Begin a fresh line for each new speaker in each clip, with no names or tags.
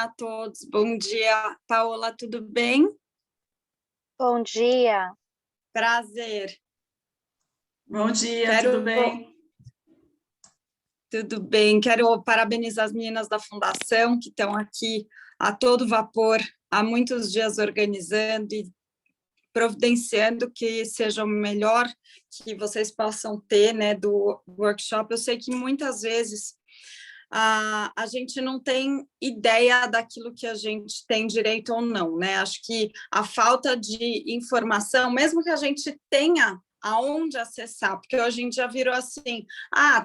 a todos. Bom dia, Paola, tudo bem?
Bom dia.
Prazer.
Bom dia, tudo bem?
Tudo bem. Quero parabenizar as meninas da Fundação que estão aqui a todo vapor, há muitos dias organizando e providenciando que seja o melhor que vocês possam ter, né, do workshop. Eu sei que muitas vezes a gente não tem ideia daquilo que a gente tem direito ou não, né? Acho que a falta de informação, mesmo que a gente tenha aonde acessar, porque hoje em dia virou assim,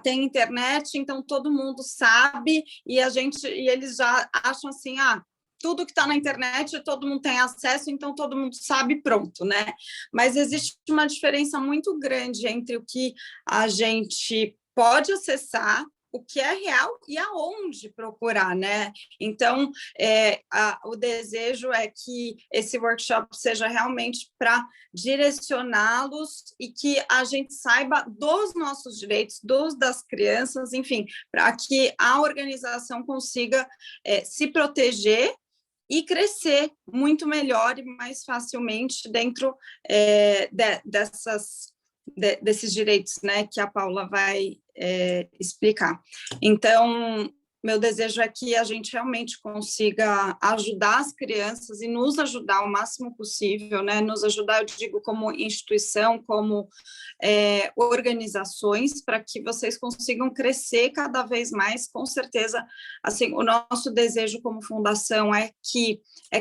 tem internet, então todo mundo sabe, e eles já acham assim, tudo que está na internet, todo mundo tem acesso, então todo mundo sabe, pronto, né? Mas existe uma diferença muito grande entre o que a gente pode acessar, o que é real e aonde procurar, né? Então, o desejo é que esse workshop seja realmente para direcioná-los e que a gente saiba dos nossos direitos, das crianças, enfim, para que a organização consiga se proteger e crescer muito melhor e mais facilmente dentro desses direitos, né, que a Paula vai explicar. Então, meu desejo é que a gente realmente consiga ajudar as crianças e nos ajudar o máximo possível, né? Nos ajudar, eu digo, como instituição, como organizações, para que vocês consigam crescer cada vez mais. Com certeza, assim, o nosso desejo como fundação é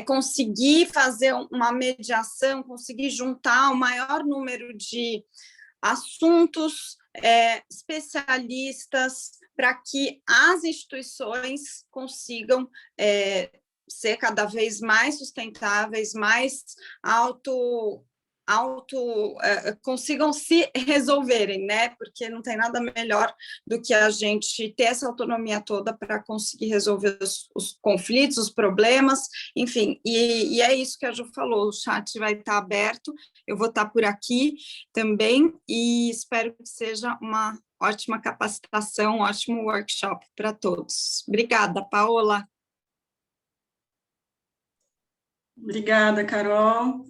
conseguir fazer uma mediação, conseguir juntar o maior número de assuntos, especialistas, para que as instituições consigam ser cada vez mais sustentáveis, mais consigam se resolverem, né? Porque não tem nada melhor do que a gente ter essa autonomia toda para conseguir resolver os conflitos, os problemas, enfim, e é isso que a Ju falou, o chat vai estar aberto, eu vou estar por aqui também, e espero que seja uma ótima capacitação, um ótimo workshop para todos. Obrigada, Paola.
Obrigada, Carol.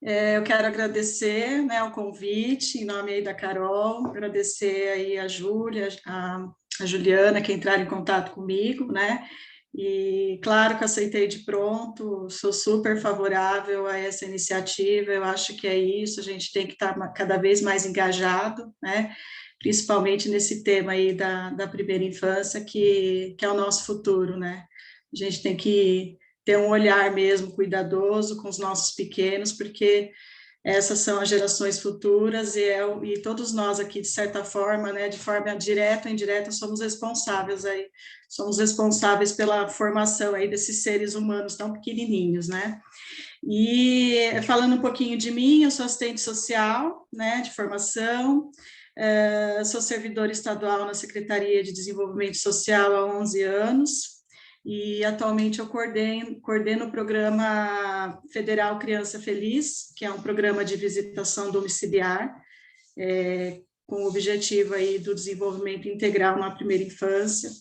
Eu quero agradecer, né, o convite, em nome aí da Carol, agradecer aí a Júlia, a Juliana, que entraram em contato comigo, né, e claro que aceitei de pronto, sou super favorável a essa iniciativa, eu acho que é isso, a gente tem que estar cada vez mais engajado, né, principalmente nesse tema aí da primeira infância, que é o nosso futuro, né, a gente tem que ter um olhar mesmo cuidadoso com os nossos pequenos, porque essas são as gerações futuras e todos nós aqui, de certa forma, né, de forma direta ou indireta, somos responsáveis pela formação aí desses seres humanos tão pequenininhos, né? E falando um pouquinho de mim, eu sou assistente social, né, de formação, sou servidora estadual na Secretaria de Desenvolvimento Social há 11 anos, e atualmente eu coordeno o programa Federal Criança Feliz, que é um programa de visitação domiciliar, com o objetivo aí do desenvolvimento integral na primeira infância,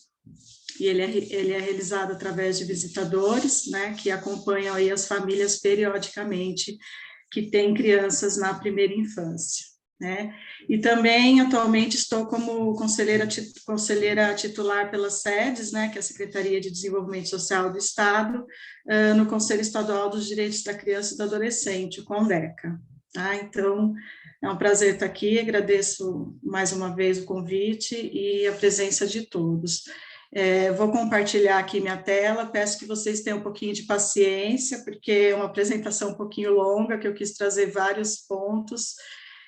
e ele é realizado através de visitadores, né, que acompanham aí as famílias periodicamente que têm crianças na primeira infância. Né? E também, atualmente, estou como conselheira titular pelas sedes, né, que é a Secretaria de Desenvolvimento Social do Estado, no Conselho Estadual dos Direitos da Criança e do Adolescente, o CONDECA. Tá? Então, é um prazer estar aqui, agradeço mais uma vez o convite e a presença de todos. Vou compartilhar aqui minha tela, peço que vocês tenham um pouquinho de paciência, porque é uma apresentação um pouquinho longa, que eu quis trazer vários pontos,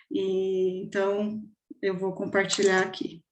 e então eu vou compartilhar aqui.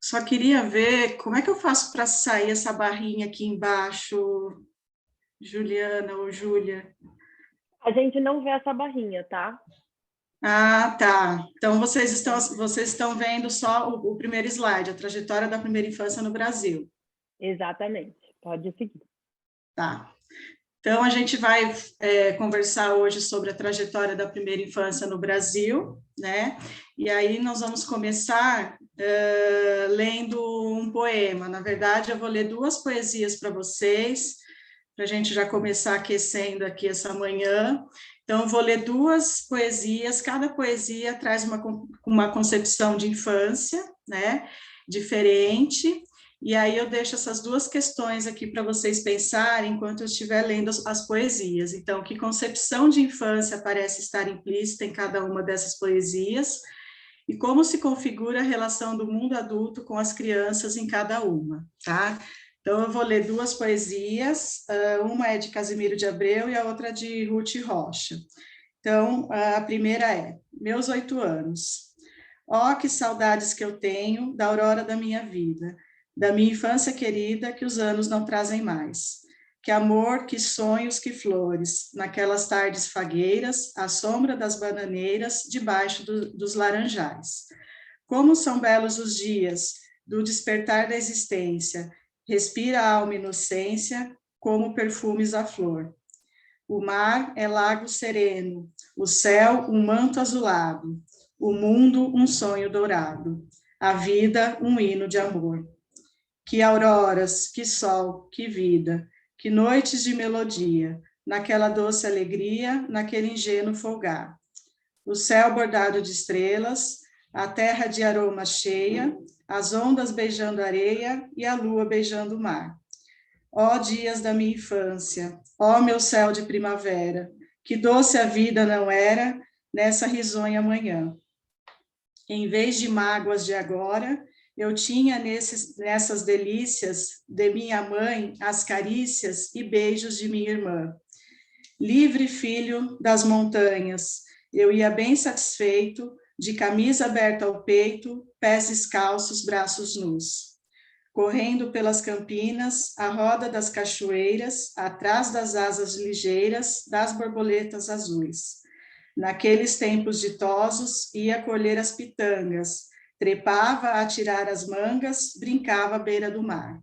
Só queria ver como é que eu faço para sair essa barrinha aqui embaixo, Juliana ou Júlia.
A gente não vê essa barrinha, tá?
Ah, tá. Então, vocês estão vendo só o primeiro slide, a trajetória da primeira infância no Brasil.
Exatamente. Pode seguir.
Tá. Então, a gente vai conversar hoje sobre a trajetória da primeira infância no Brasil, né? E aí nós vamos começar lendo um poema. Na verdade, eu vou ler 2 poesias para vocês, para a gente já começar aquecendo aqui essa manhã. Então, eu vou ler 2 poesias, cada poesia traz uma concepção de infância, né? Diferente. E aí eu deixo essas 2 questões aqui para vocês pensarem enquanto eu estiver lendo as poesias. Então, que concepção de infância parece estar implícita em cada uma dessas poesias e como se configura a relação do mundo adulto com as crianças em cada uma, tá? Então, eu vou ler 2 poesias, uma é de Casimiro de Abreu e a outra de Ruth Rocha. Então, a primeira é: Meus 8 anos. Oh, que saudades que eu tenho da aurora da minha vida, da minha infância querida que os anos não trazem mais. Que amor, que sonhos, que flores, naquelas tardes fagueiras, à sombra das bananeiras, debaixo dos laranjais. Como são belos os dias do despertar da existência, respira a alma inocência, como perfumes a flor. O mar é lago sereno, o céu um manto azulado, o mundo um sonho dourado, a vida um hino de amor. Que auroras, que sol, que vida, que noites de melodia, naquela doce alegria, naquele ingênuo folgar. O céu bordado de estrelas, a terra de aroma cheia, as ondas beijando a areia e a lua beijando o mar. Ó dias da minha infância, ó meu céu de primavera, que doce a vida não era nessa risonha manhã. Em vez de mágoas de agora, eu tinha nessas delícias de minha mãe as carícias e beijos de minha irmã. Livre filho das montanhas, eu ia bem satisfeito, de camisa aberta ao peito, pés descalços, braços nus. Correndo pelas campinas, à roda das cachoeiras, atrás das asas ligeiras das borboletas azuis. Naqueles tempos ditosos, ia colher as pitangas, trepava a tirar as mangas, brincava à beira do mar.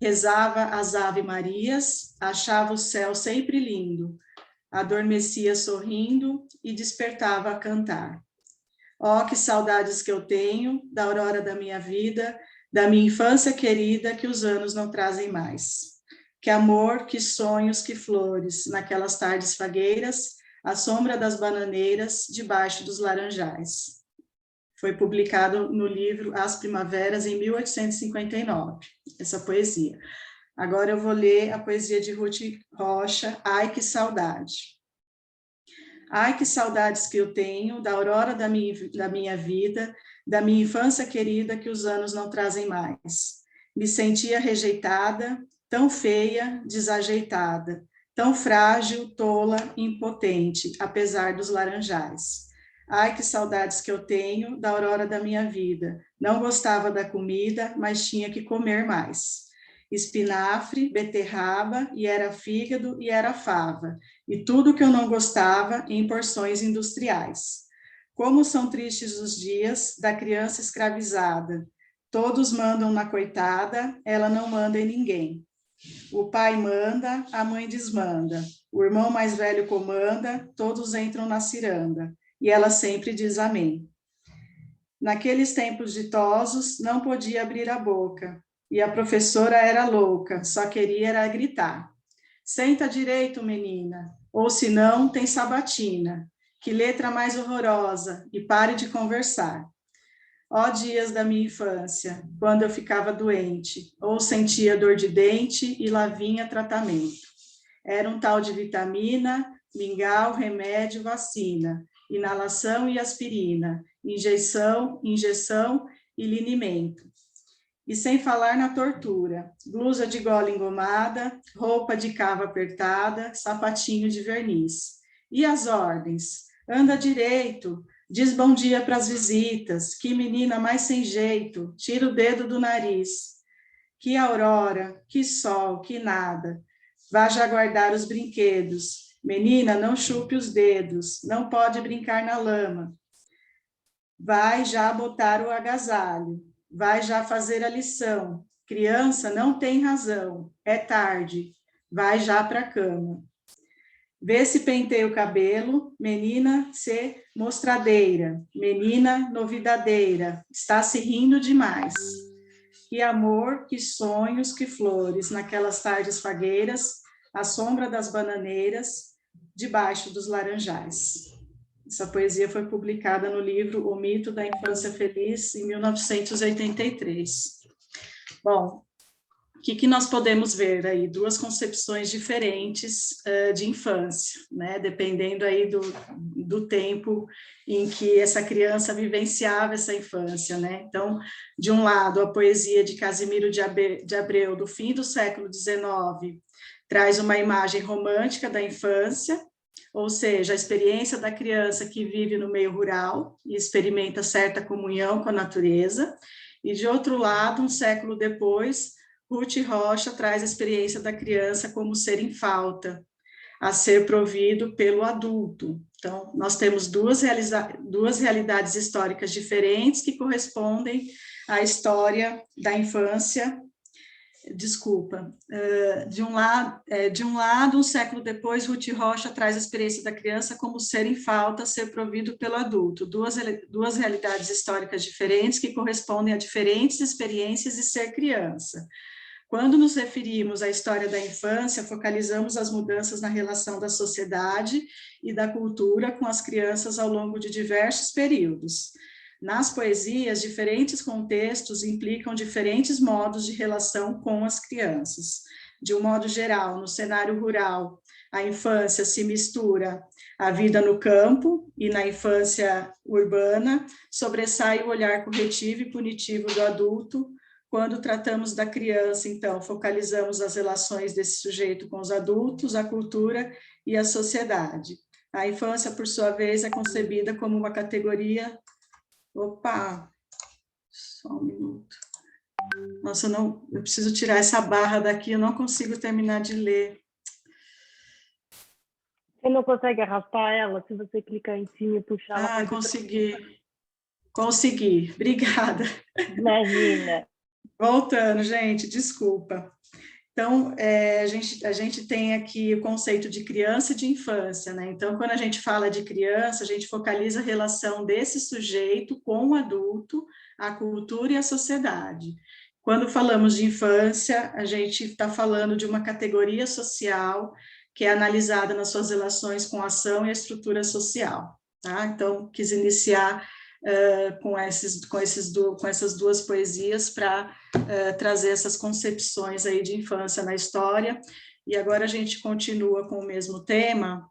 Rezava as Ave-Marias, achava o céu sempre lindo, adormecia sorrindo e despertava a cantar. Oh, que saudades que eu tenho da aurora da minha vida, da minha infância querida que os anos não trazem mais. Que amor, que sonhos, que flores, naquelas tardes fagueiras, à sombra das bananeiras, debaixo dos laranjais. Foi publicado no livro As Primaveras, em 1859, essa poesia. Agora eu vou ler a poesia de Ruth Rocha, Ai, que saudade. Ai, que saudades que eu tenho da aurora da minha vida, da minha infância querida que os anos não trazem mais. Me sentia rejeitada, tão feia, desajeitada, tão frágil, tola, impotente, apesar dos laranjais. Ai, que saudades que eu tenho da aurora da minha vida. Não gostava da comida, mas tinha que comer mais. Espinafre, beterraba, e era fígado, e era fava, e tudo que eu não gostava em porções industriais. Como são tristes os dias da criança escravizada. Todos mandam na coitada, ela não manda em ninguém. O pai manda, a mãe desmanda. O irmão mais velho comanda, todos entram na ciranda. E ela sempre diz amém. Naqueles tempos ditosos, não podia abrir a boca. E a professora era louca, só queria era gritar. Senta direito, menina, ou senão tem sabatina. Que letra mais horrorosa, e pare de conversar. Ó dias da minha infância, quando eu ficava doente, ou sentia dor de dente e lá vinha tratamento. Era um tal de vitamina, mingau, remédio, vacina, inalação e aspirina, injeção e linimento. E sem falar na tortura, blusa de gola engomada, roupa de cava apertada, sapatinho de verniz. E as ordens? Anda direito, Diz bom dia para as visitas, que menina mais sem jeito, tira o dedo do nariz. Que aurora, que sol, que nada. Vá já guardar os brinquedos. Menina, não chupe os dedos, não pode brincar na lama. Vai já botar o agasalho, vai já fazer a lição. Criança não tem razão, é tarde, vai já para a cama. Vê se penteia o cabelo, menina, se mostradeira, menina, novidadeira, está se rindo demais. Que amor, que sonhos, que flores, naquelas tardes fagueiras, à sombra das bananeiras, debaixo dos laranjais. Essa poesia foi publicada no livro O Mito da Infância Feliz, em 1983. Bom, o que nós podemos ver aí? Duas concepções diferentes de infância, né? Dependendo aí do tempo em que essa criança vivenciava essa infância, né? Então, de um lado, a poesia de Casimiro de Abreu, do fim do século XIX, traz uma imagem romântica da infância, ou seja, a experiência da criança que vive no meio rural e experimenta certa comunhão com a natureza, e de outro lado, um século depois, Ruth Rocha traz a experiência da criança como ser em falta, a ser provido pelo adulto. Então, nós temos duas realidades históricas diferentes que correspondem à história da infância. De um lado, um século depois, Ruth Rocha traz a experiência da criança como ser em falta, ser provido pelo adulto. Duas realidades históricas diferentes que correspondem a diferentes experiências de ser criança. Quando nos referimos à história da infância, focalizamos as mudanças na relação da sociedade e da cultura com as crianças ao longo de diversos períodos. Nas poesias, diferentes contextos implicam diferentes modos de relação com as crianças. De um modo geral, no cenário rural, a infância se mistura à vida no campo, e na infância urbana, sobressai o olhar corretivo e punitivo do adulto. Quando tratamos da criança, então, focalizamos as relações desse sujeito com os adultos, a cultura e a sociedade. A infância, por sua vez, é concebida como uma categoria... Opa! Só um minuto. Nossa, eu preciso tirar essa barra daqui, eu não consigo terminar de ler.
Você não consegue arrastar ela? Se você clicar em cima e puxar ela...
Ah, consegui. Consegui, obrigada.
Imagina.
Voltando, gente, desculpa. Então, a gente tem aqui o conceito de criança e de infância, né? Então, quando a gente fala de criança, a gente focaliza a relação desse sujeito com o adulto, a cultura e a sociedade. Quando falamos de infância, a gente está falando de uma categoria social que é analisada nas suas relações com a ação e a estrutura social, tá? Então, quis iniciar com essas duas poesias para trazer essas concepções aí de infância na história. E agora a gente continua com o mesmo tema,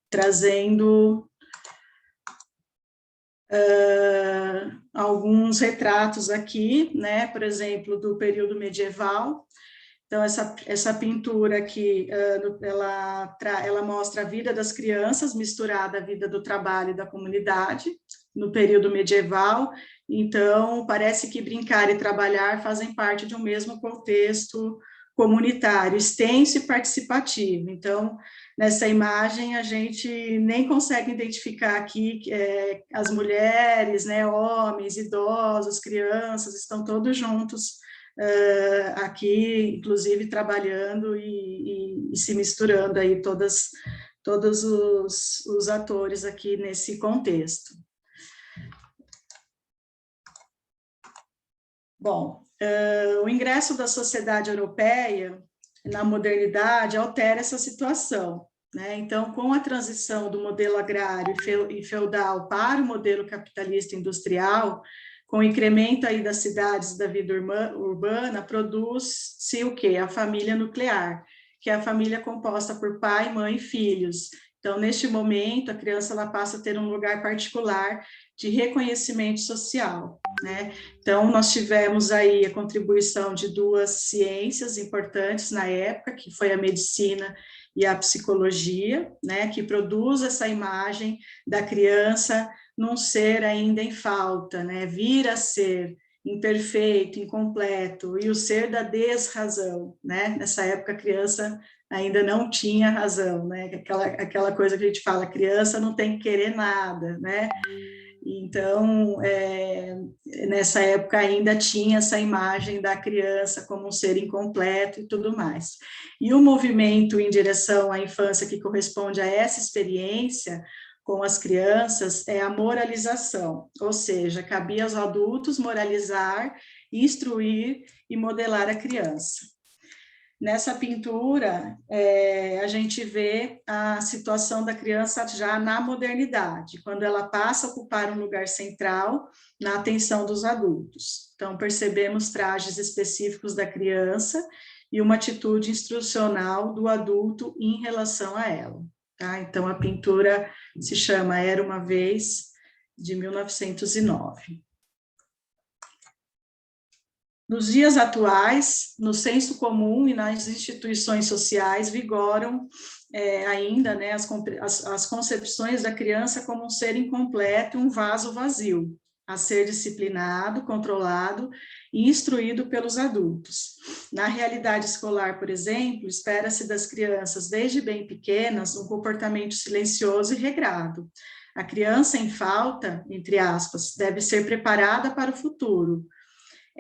trazendo alguns retratos aqui, né? Por exemplo, do período medieval. Então, essa pintura aqui, ela mostra a vida das crianças misturada à vida do trabalho e da comunidade, no período medieval. Então, parece que brincar e trabalhar fazem parte de um mesmo contexto comunitário, extenso e participativo. Então, nessa imagem, a gente nem consegue identificar aqui as mulheres, né, homens, idosos, crianças, estão todos juntos aqui, inclusive trabalhando e se misturando aí todos os atores aqui nesse contexto. Bom, o ingresso da sociedade europeia na modernidade altera essa situação, né? Então, com a transição do modelo agrário e feudal para o modelo capitalista industrial, com o incremento aí das cidades, da vida urbana, produz-se o quê? A família nuclear, que é a família composta por pai, mãe e filhos. Então, neste momento, a criança ela passa a ter um lugar particular de reconhecimento social, né? Então, nós tivemos aí a contribuição de duas ciências importantes na época, que foi a medicina e a psicologia, né, que produz essa imagem da criança num ser ainda em falta, né, vir a ser imperfeito, incompleto, e o ser da desrazão, né, nessa época a criança ainda não tinha razão, né, aquela coisa que a gente fala, a criança não tem que querer nada, né, então, nessa época ainda tinha essa imagem da criança como um ser incompleto e tudo mais. E o movimento em direção à infância que corresponde a essa experiência com as crianças é a moralização, ou seja, cabia aos adultos moralizar, instruir e modelar a criança. Nessa pintura, a gente vê a situação da criança já na modernidade, quando ela passa a ocupar um lugar central na atenção dos adultos. Então, percebemos trajes específicos da criança e uma atitude instrucional do adulto em relação a ela. Tá? Então, a pintura se chama Era uma Vez, de 1909. Nos dias atuais, no senso comum e nas instituições sociais, vigoram ainda, né, as concepções da criança como um ser incompleto, um vaso vazio, a ser disciplinado, controlado e instruído pelos adultos. Na realidade escolar, por exemplo, espera-se das crianças, desde bem pequenas, um comportamento silencioso e regrado. A criança em falta, entre aspas, deve ser preparada para o futuro.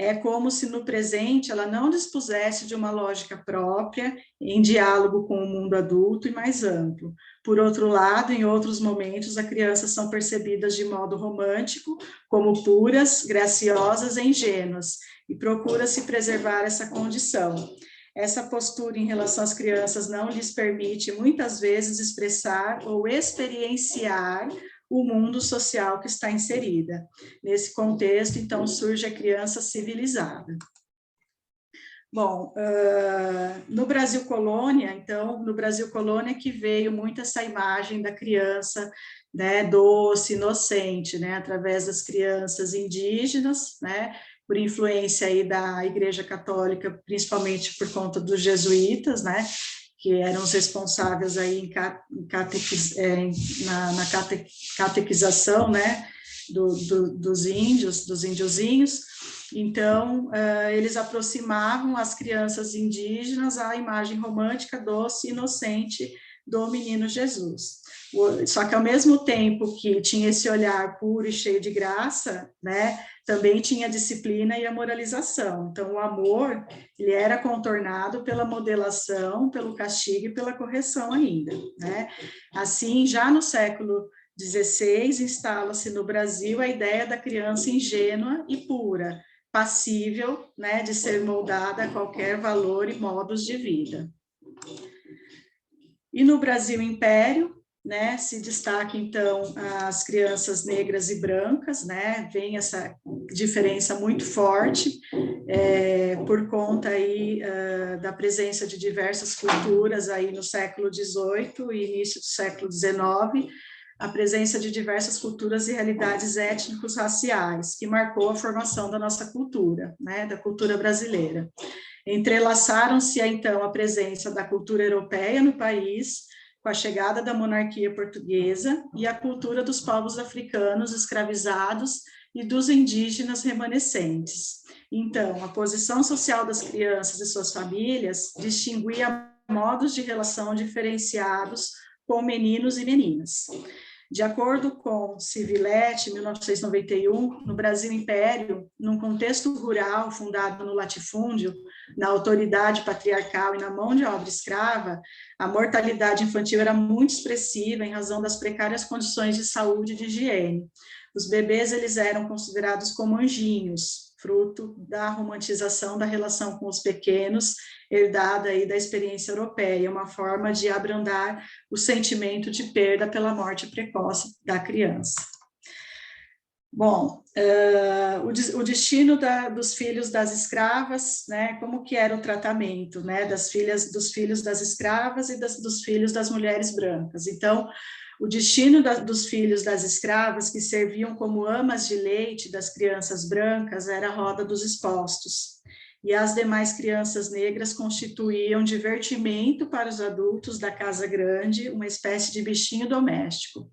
É como se no presente ela não dispusesse de uma lógica própria, em diálogo com o mundo adulto e mais amplo. Por outro lado, em outros momentos, as crianças são percebidas de modo romântico, como puras, graciosas e ingênuas, e procura-se preservar essa condição. Essa postura em relação às crianças não lhes permite, muitas vezes, expressar ou experienciar o mundo social que está inserida. Nesse contexto, então, surge a criança civilizada. Bom, no Brasil colônia, então, no Brasil colônia que veio muito essa imagem da criança, né, doce, inocente, né, através das crianças indígenas, né, por influência aí da Igreja Católica, principalmente por conta dos jesuítas, né, que eram os responsáveis aí na catequização, né, dos índiozinhos. Então, eles aproximavam as crianças indígenas à imagem romântica, doce e inocente do menino Jesus. Só que, ao mesmo tempo que tinha esse olhar puro e cheio de graça, né, também tinha a disciplina e a moralização. Então, o amor, ele era contornado pela modelação, pelo castigo e pela correção ainda, né? Assim, já no século XVI, instala-se no Brasil a ideia da criança ingênua e pura, passível, né, de ser moldada a qualquer valor e modos de vida. E no Brasil Império, né, se destaca, então, as crianças negras e brancas, né, vem essa diferença muito forte, por conta aí da presença de diversas culturas aí no século XVIII e início do século XIX, a presença de diversas culturas e realidades étnicos raciais, que marcou a formação da nossa cultura, né, da cultura brasileira. Entrelaçaram-se, então, a presença da cultura europeia no país, com a chegada da monarquia portuguesa e a cultura dos povos africanos escravizados e dos indígenas remanescentes. Então, a posição social das crianças e suas famílias distinguia modos de relação diferenciados com meninos e meninas. De acordo com Civiletti, 1991, no Brasil Império, num contexto rural fundado no latifúndio, na autoridade patriarcal e na mão de obra escrava, a mortalidade infantil era muito expressiva em razão das precárias condições de saúde e de higiene. Os bebês, eles eram considerados como anjinhos, fruto da romantização da relação com os pequenos, herdada aí da experiência europeia, uma forma de abrandar o sentimento de perda pela morte precoce da criança. Bom, o destino dos filhos das escravas, né, como que era o tratamento, né, dos filhos das escravas e dos filhos das mulheres brancas. Então, o destino dos filhos das escravas, que serviam como amas de leite das crianças brancas, era a roda dos expostos. e as demais crianças negras constituíam divertimento para os adultos da casa grande, uma espécie de bichinho doméstico.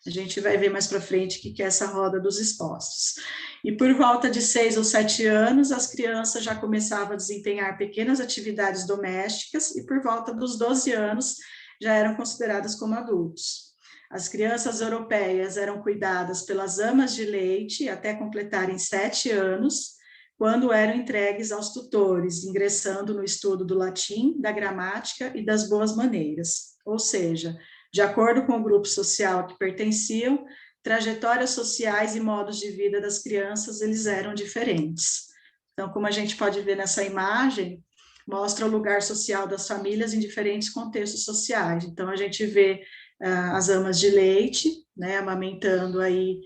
A gente vai ver mais para frente o que é essa roda dos expostos. E por volta de 6 ou 7 anos, as crianças já começavam a desempenhar pequenas atividades domésticas, e por volta dos 12 anos já eram consideradas como adultos. As crianças europeias eram cuidadas pelas amas de leite até completarem 7 anos, quando eram entregues aos tutores, ingressando no estudo do latim, da gramática e das boas maneiras. Ou seja, de acordo com o grupo social a que pertenciam, trajetórias sociais e modos de vida das crianças, eles eram diferentes. Então, como a gente pode ver nessa imagem, mostra o lugar social das famílias em diferentes contextos sociais. Então, a gente vê as amas de leite, né, amamentando aí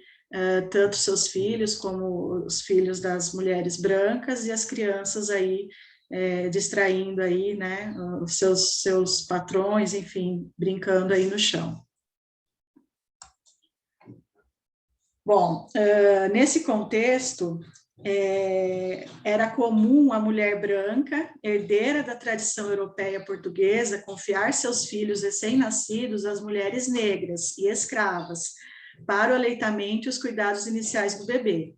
tanto seus filhos como os filhos das mulheres brancas, e as crianças aí distraindo aí, né, os seus patrões, enfim, brincando aí no chão. Bom, nesse contexto, era comum a mulher branca, herdeira da tradição europeia portuguesa, confiar seus filhos recém-nascidos às mulheres negras e escravas, para o aleitamento e os cuidados iniciais do bebê.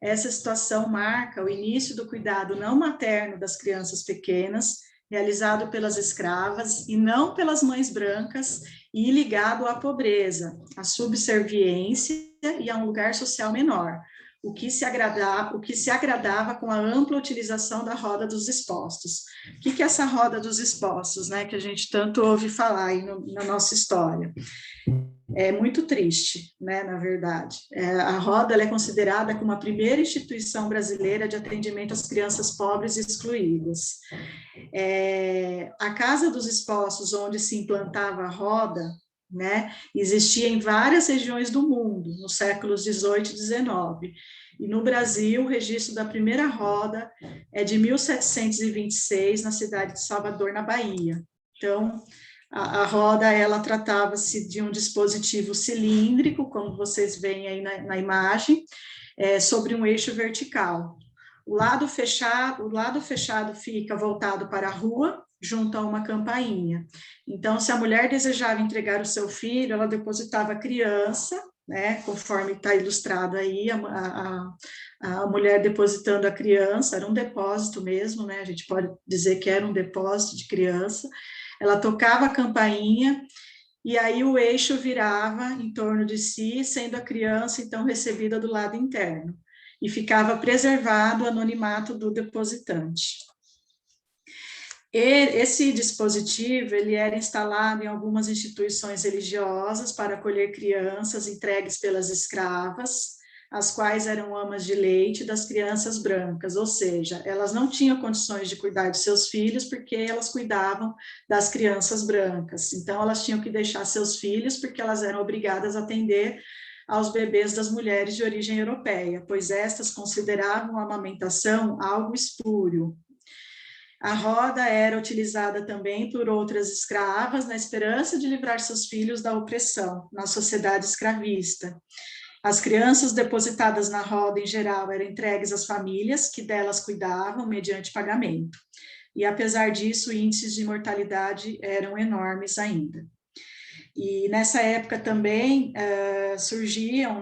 Essa situação marca o início do cuidado não materno das crianças pequenas, realizado pelas escravas e não pelas mães brancas, e ligado à pobreza, à subserviência e a um lugar social menor, o que se agradava com a ampla utilização da roda dos expostos. O que é essa roda dos expostos, né, que a gente tanto ouve falar aí na nossa história? É muito triste, né, na verdade. A roda ela é considerada como a primeira instituição brasileira de atendimento às crianças pobres e excluídas. A Casa dos Expostos, onde se implantava a roda, né, existia em várias regiões do mundo, nos séculos 18 e 19. E no Brasil, o registro da primeira roda é de 1726, na cidade de Salvador, na Bahia. Então, a roda, ela tratava-se de um dispositivo cilíndrico, como vocês veem aí na imagem, sobre um eixo vertical. O lado fechado fica voltado para a rua, junto a uma campainha. Então, se a mulher desejava entregar o seu filho, ela depositava a criança, né, conforme está ilustrado aí, a mulher depositando a criança, era um depósito mesmo, né, a gente pode dizer que era um depósito de criança. Ela tocava a campainha, e aí o eixo virava em torno de si, sendo a criança, então, recebida do lado interno, e ficava preservado o anonimato do depositante. Esse dispositivo, ele era instalado em algumas instituições religiosas para acolher crianças entregues pelas escravas, as quais eram amas de leite das crianças brancas, ou seja, elas não tinham condições de cuidar de seus filhos porque elas cuidavam das crianças brancas, então elas tinham que deixar seus filhos porque elas eram obrigadas a atender aos bebês das mulheres de origem europeia, pois estas consideravam a amamentação algo espúrio. A roda era utilizada também por outras escravas na esperança de livrar seus filhos da opressão na sociedade escravista. As crianças depositadas na roda, em geral, eram entregues às famílias que delas cuidavam mediante pagamento. E, apesar disso, índices de mortalidade eram enormes ainda. E nessa época também surgiram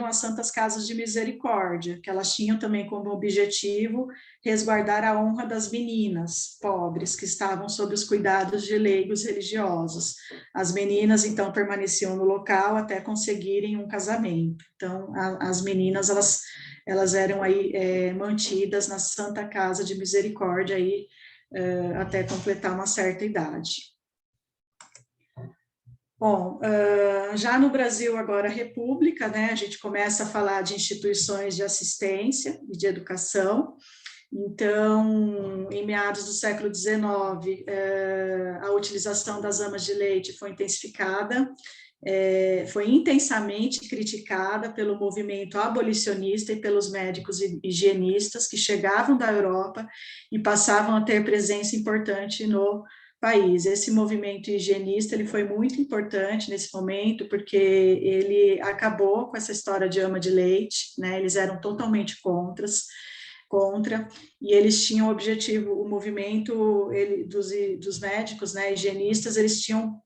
as Santas Casas de Misericórdia, que elas tinham também como objetivo resguardar a honra das meninas pobres que estavam sob os cuidados de leigos religiosos. As meninas, então, permaneciam no local até conseguirem um casamento. Então, as meninas, elas eram aí mantidas na Santa Casa de Misericórdia aí, até completar uma certa idade. Bom, já no Brasil agora república, né, a gente começa a falar de instituições de assistência e de educação. Então, em meados do século XIX, a utilização das amas de leite foi intensificada, foi intensamente criticada pelo movimento abolicionista e pelos médicos higienistas que chegavam da Europa e passavam a ter presença importante no país. Esse movimento higienista ele foi muito importante nesse momento, porque ele acabou com essa história de ama de leite, né? Eles eram totalmente contras. contra, e eles tinham o objetivo, o movimento dos médicos, né, higienistas, eles tinham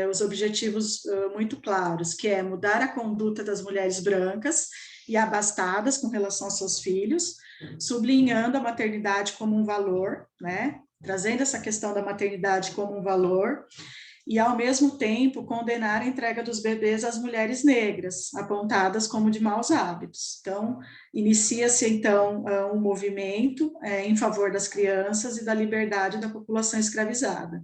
os objetivos muito claros, que é mudar a conduta das mulheres brancas e abastadas com relação aos seus filhos, sublinhando a maternidade como um valor, né, trazendo essa questão da maternidade como um valor, e, ao mesmo tempo, condenar a entrega dos bebês às mulheres negras, apontadas como de maus hábitos. Então, inicia-se, então, um movimento em favor das crianças e da liberdade da população escravizada.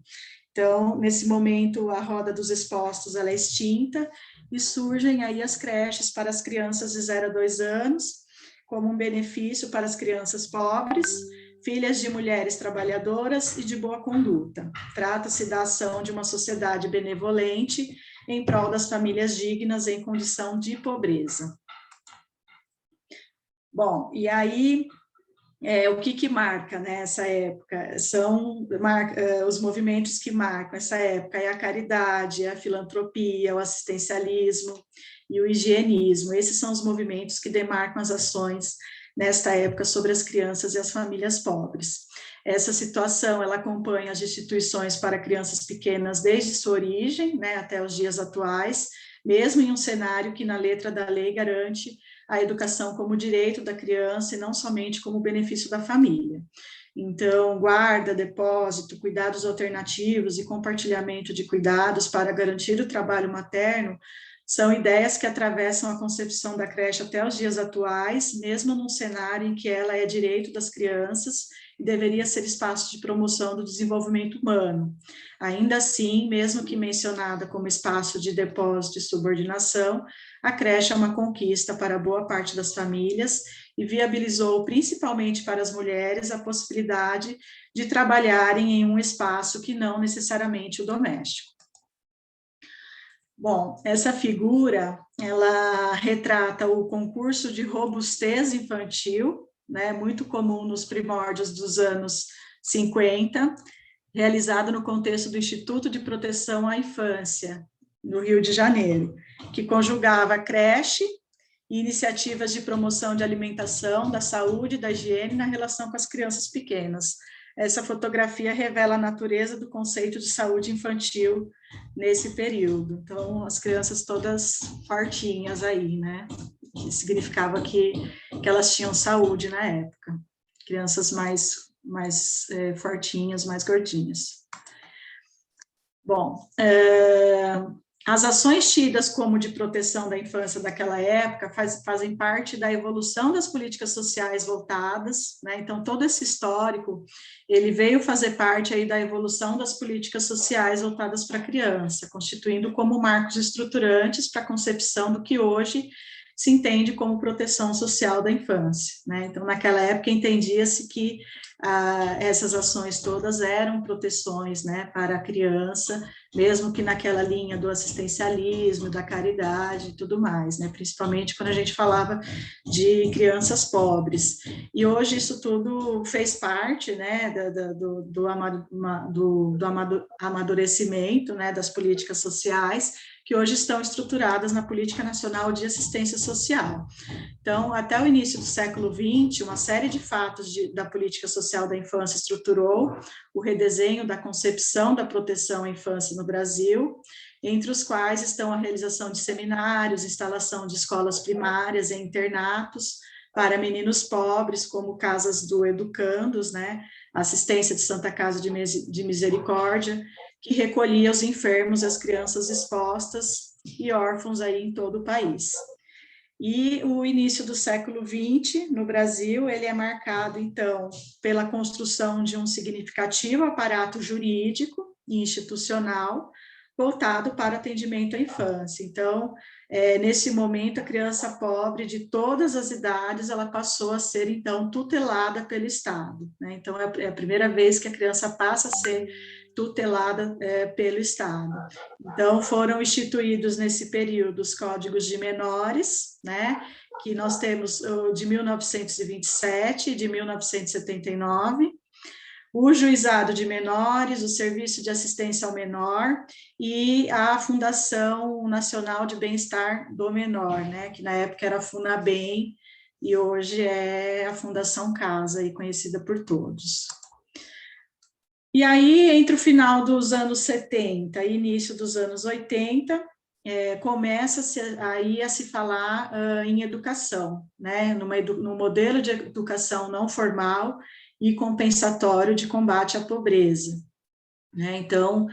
Então, nesse momento, a roda dos expostos ela é extinta e surgem aí as creches para as crianças de 0 a 2 anos, como um benefício para as crianças pobres, filhas de mulheres trabalhadoras e de boa conduta. Trata-se da ação de uma sociedade benevolente em prol das famílias dignas em condição de pobreza. Bom, e aí, o que marca, né, essa época? São os movimentos que marcam essa época, é a caridade, a filantropia, o assistencialismo e o higienismo. Esses são os movimentos que demarcam as ações nesta época sobre as crianças e as famílias pobres. Essa situação, ela acompanha as instituições para crianças pequenas desde sua origem, né, até os dias atuais, mesmo em um cenário que na letra da lei garante a educação como direito da criança e não somente como benefício da família. Então, guarda, depósito, cuidados alternativos e compartilhamento de cuidados para garantir o trabalho materno são ideias que atravessam a concepção da creche até os dias atuais, mesmo num cenário em que ela é direito das crianças e deveria ser espaço de promoção do desenvolvimento humano. Ainda assim, mesmo que mencionada como espaço de depósito e subordinação, a creche é uma conquista para boa parte das famílias e viabilizou, principalmente para as mulheres, a possibilidade de trabalharem em um espaço que não necessariamente o doméstico. Bom, essa figura, ela retrata o concurso de robustez infantil, né, muito comum nos primórdios dos anos 50, realizado no contexto do Instituto de Proteção à Infância, no Rio de Janeiro, que conjugava creche e iniciativas de promoção de alimentação, da saúde, da higiene na relação com as crianças pequenas. Essa fotografia revela a natureza do conceito de saúde infantil nesse período. Então, as crianças todas fortinhas aí, né? Que significava que elas tinham saúde na época. Crianças mais fortinhas, mais gordinhas. Bom, as ações tidas como de proteção da infância daquela época fazem parte da evolução das políticas sociais voltadas, né? Então, todo esse histórico, ele veio fazer parte aí da evolução das políticas sociais voltadas para a criança, constituindo como marcos estruturantes para a concepção do que hoje se entende como proteção social da infância, né? Então, naquela época, entendia-se que essas ações todas eram proteções, né, para a criança, mesmo que naquela linha do assistencialismo, da caridade e tudo mais, né, principalmente quando a gente falava de crianças pobres. E hoje isso tudo fez parte, né, do amadurecimento, né, das políticas sociais, que hoje estão estruturadas na Política Nacional de Assistência Social. Então, até o início do século XX, uma série de fatos da política social da infância estruturou o redesenho da concepção da proteção à infância no Brasil, entre os quais estão a realização de seminários, instalação de escolas primárias e internatos para meninos pobres, como Casas do Educandos, né, assistência de Santa Casa de Misericórdia, que recolhia os enfermos e as crianças expostas e órfãos aí em todo o país. E o início do século XX, no Brasil, ele é marcado, então, pela construção de um significativo aparato jurídico e institucional voltado para atendimento à infância. Então, nesse momento, a criança pobre de todas as idades, ela passou a ser, então, tutelada pelo Estado, né? Então, é a primeira vez que a criança passa a ser tutelada pelo Estado. Então, foram instituídos nesse período os códigos de menores, né, que nós temos de 1927 e de 1979, o Juizado de Menores, o Serviço de Assistência ao Menor e a Fundação Nacional de Bem-Estar do Menor, né, que na época era a FUNABEM, e hoje é a Fundação Casa, aí, conhecida por todos. E aí, entre o final dos anos 70 e início dos anos 80, começa-se aí a se falar em educação, né, no modelo de educação não formal e compensatório de combate à pobreza. Né, então,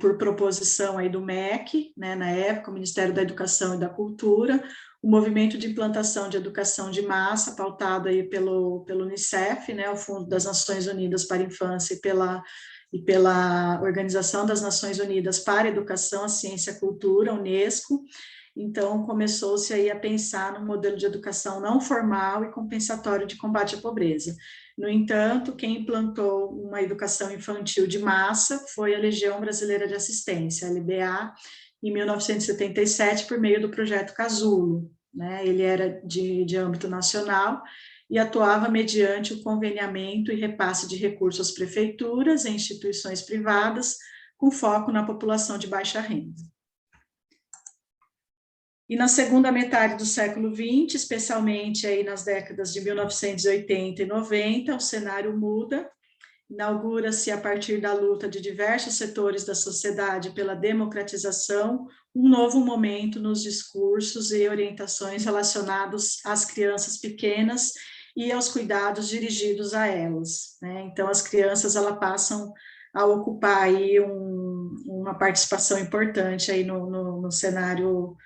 por proposição aí do MEC, né, na época, o Ministério da Educação e da Cultura, o movimento de implantação de educação de massa, pautado aí pelo Unicef, né, o Fundo das Nações Unidas para a Infância, e pela Organização das Nações Unidas para a Educação, a Ciência e a Cultura, Unesco. Então, começou-se aí a pensar no modelo de educação não formal e compensatório de combate à pobreza. No entanto, quem implantou uma educação infantil de massa foi a Legião Brasileira de Assistência, a LBA, em 1977, por meio do projeto Casulo, né? Ele era de âmbito nacional e atuava mediante o conveniamento e repasse de recursos às prefeituras e instituições privadas, com foco na população de baixa renda. E na segunda metade do século XX, especialmente aí nas décadas de 1980 e 90, o cenário muda, inaugura-se a partir da luta de diversos setores da sociedade pela democratização, um novo momento nos discursos e orientações relacionados às crianças pequenas e aos cuidados dirigidos a elas, né? Então, as crianças, elas passam a ocupar aí uma participação importante aí no cenário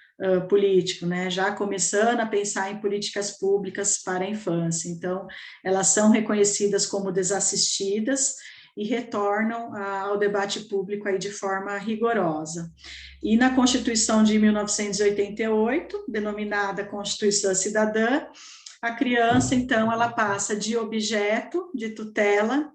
político, né? Já começando a pensar em políticas públicas para a infância. Então, elas são reconhecidas como desassistidas e retornam ao debate público aí de forma rigorosa. E na Constituição de 1988, denominada Constituição Cidadã, a criança, então, ela passa de objeto de tutela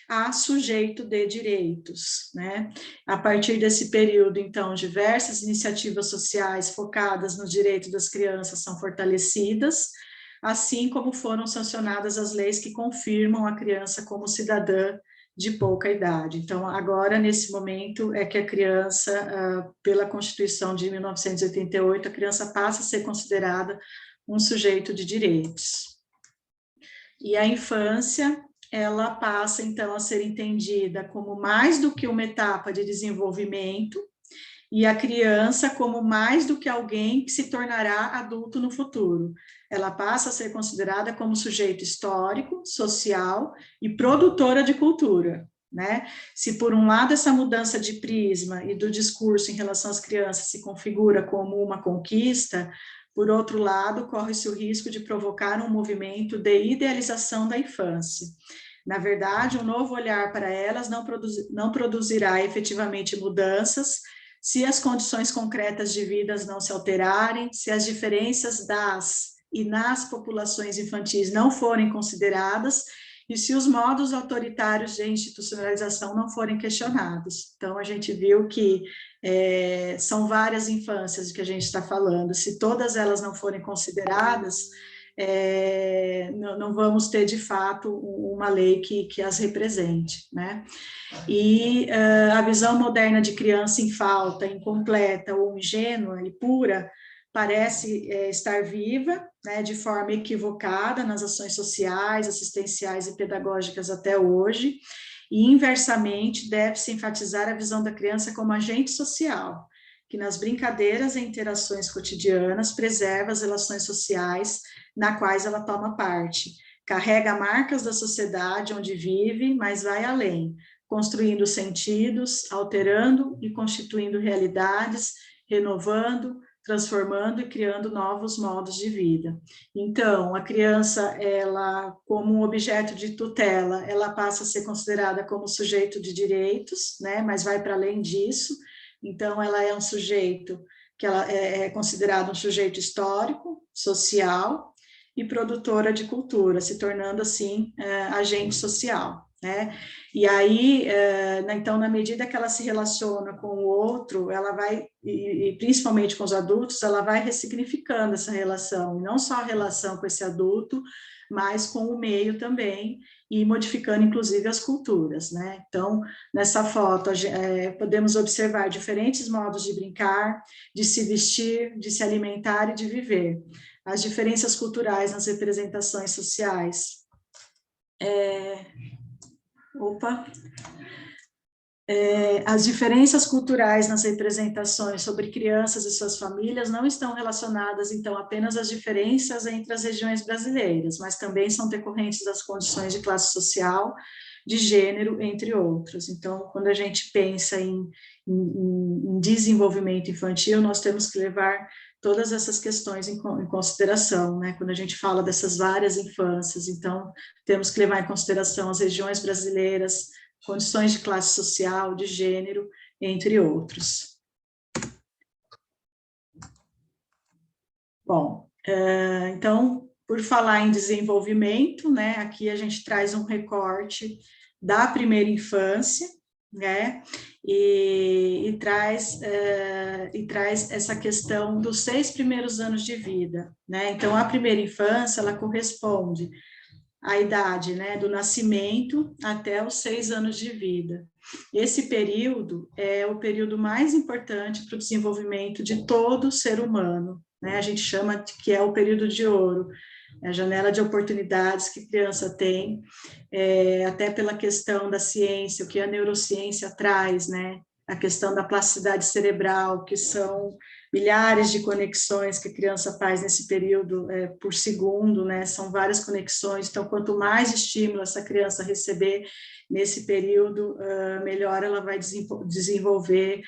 a sujeito de direitos, né? A partir desse período, então, diversas iniciativas sociais focadas nos direitos das crianças são fortalecidas, assim como foram sancionadas as leis que confirmam a criança como cidadã de pouca idade. Então, agora, nesse momento, é que a criança, pela Constituição de 1988, a criança passa a ser considerada um sujeito de direitos. E a infância, ela passa, então, a ser entendida como mais do que uma etapa de desenvolvimento, e a criança como mais do que alguém que se tornará adulto no futuro. Ela passa a ser considerada como sujeito histórico, social e produtora de cultura, né? Se, por um lado, essa mudança de prisma e do discurso em relação às crianças se configura como uma conquista, por outro lado, corre-se o risco de provocar um movimento de idealização da infância. Na verdade, um novo olhar para elas não produzirá efetivamente mudanças se as condições concretas de vida não se alterarem, se as diferenças das e nas populações infantis não forem consideradas e se os modos autoritários de institucionalização não forem questionados. Então, a gente viu que são várias infâncias de que a gente está falando. Se todas elas não forem consideradas, não vamos ter, de fato, uma lei que as represente, né? E a visão moderna de criança em falta, incompleta ou ingênua e pura, parece estar viva, né, de forma equivocada nas ações sociais, assistenciais e pedagógicas até hoje, e inversamente deve-se enfatizar a visão da criança como agente social, que nas brincadeiras e interações cotidianas preserva as relações sociais na quais ela toma parte, carrega marcas da sociedade onde vive, mas vai além, construindo sentidos, alterando e constituindo realidades, renovando, transformando e criando novos modos de vida. Então, a criança, ela, como um objeto de tutela, ela passa a ser considerada como sujeito de direitos, né, mas vai para além disso. Então, ela é um sujeito que ela é considerado um sujeito histórico, social e produtora de cultura, se tornando, assim, agente social, né? E aí, então, na medida que ela se relaciona com o outro, ela vai, e principalmente com os adultos, ela vai ressignificando essa relação, e não só a relação com esse adulto, mas com o meio também, e modificando, inclusive, as culturas, né? Então, nessa foto, podemos observar diferentes modos de brincar, de se vestir, de se alimentar e de viver. as diferenças culturais nas representações sociais. As diferenças culturais nas representações sobre crianças e suas famílias não estão relacionadas, então, apenas às diferenças entre as regiões brasileiras, mas também são decorrentes das condições de classe social, de gênero, entre outros. Então, quando a gente pensa em desenvolvimento infantil, nós temos que levar todas essas questões em consideração, né? Quando a gente fala dessas várias infâncias, então, temos que levar em consideração as regiões brasileiras, condições de classe social, de gênero, entre outros. Bom, então, por falar em desenvolvimento, né, aqui a gente traz um recorte da primeira infância, né, e traz essa questão dos 6 primeiros anos de vida, né, então a primeira infância, ela corresponde à idade, né, do nascimento até os 6 anos de vida. Esse período é o período mais importante para o desenvolvimento de todo ser humano, né, a gente chama de que é o período de ouro, a janela de oportunidades que a criança tem, até pela questão da ciência, o que a neurociência traz, né, a questão da plasticidade cerebral, que são milhares de conexões que a criança faz nesse período por segundo, né, são várias conexões, então quanto mais estímulo essa criança receber nesse período, melhor ela vai desenvolver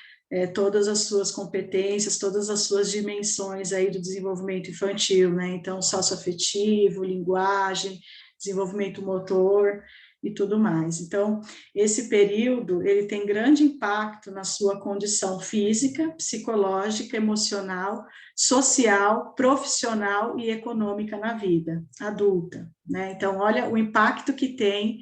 todas as suas competências, todas as suas dimensões aí do desenvolvimento infantil, né, então socioafetivo, linguagem, desenvolvimento motor e tudo mais. Então, esse período, ele tem grande impacto na sua condição física, psicológica, emocional, social, profissional e econômica na vida adulta, né? Então, olha o impacto que tem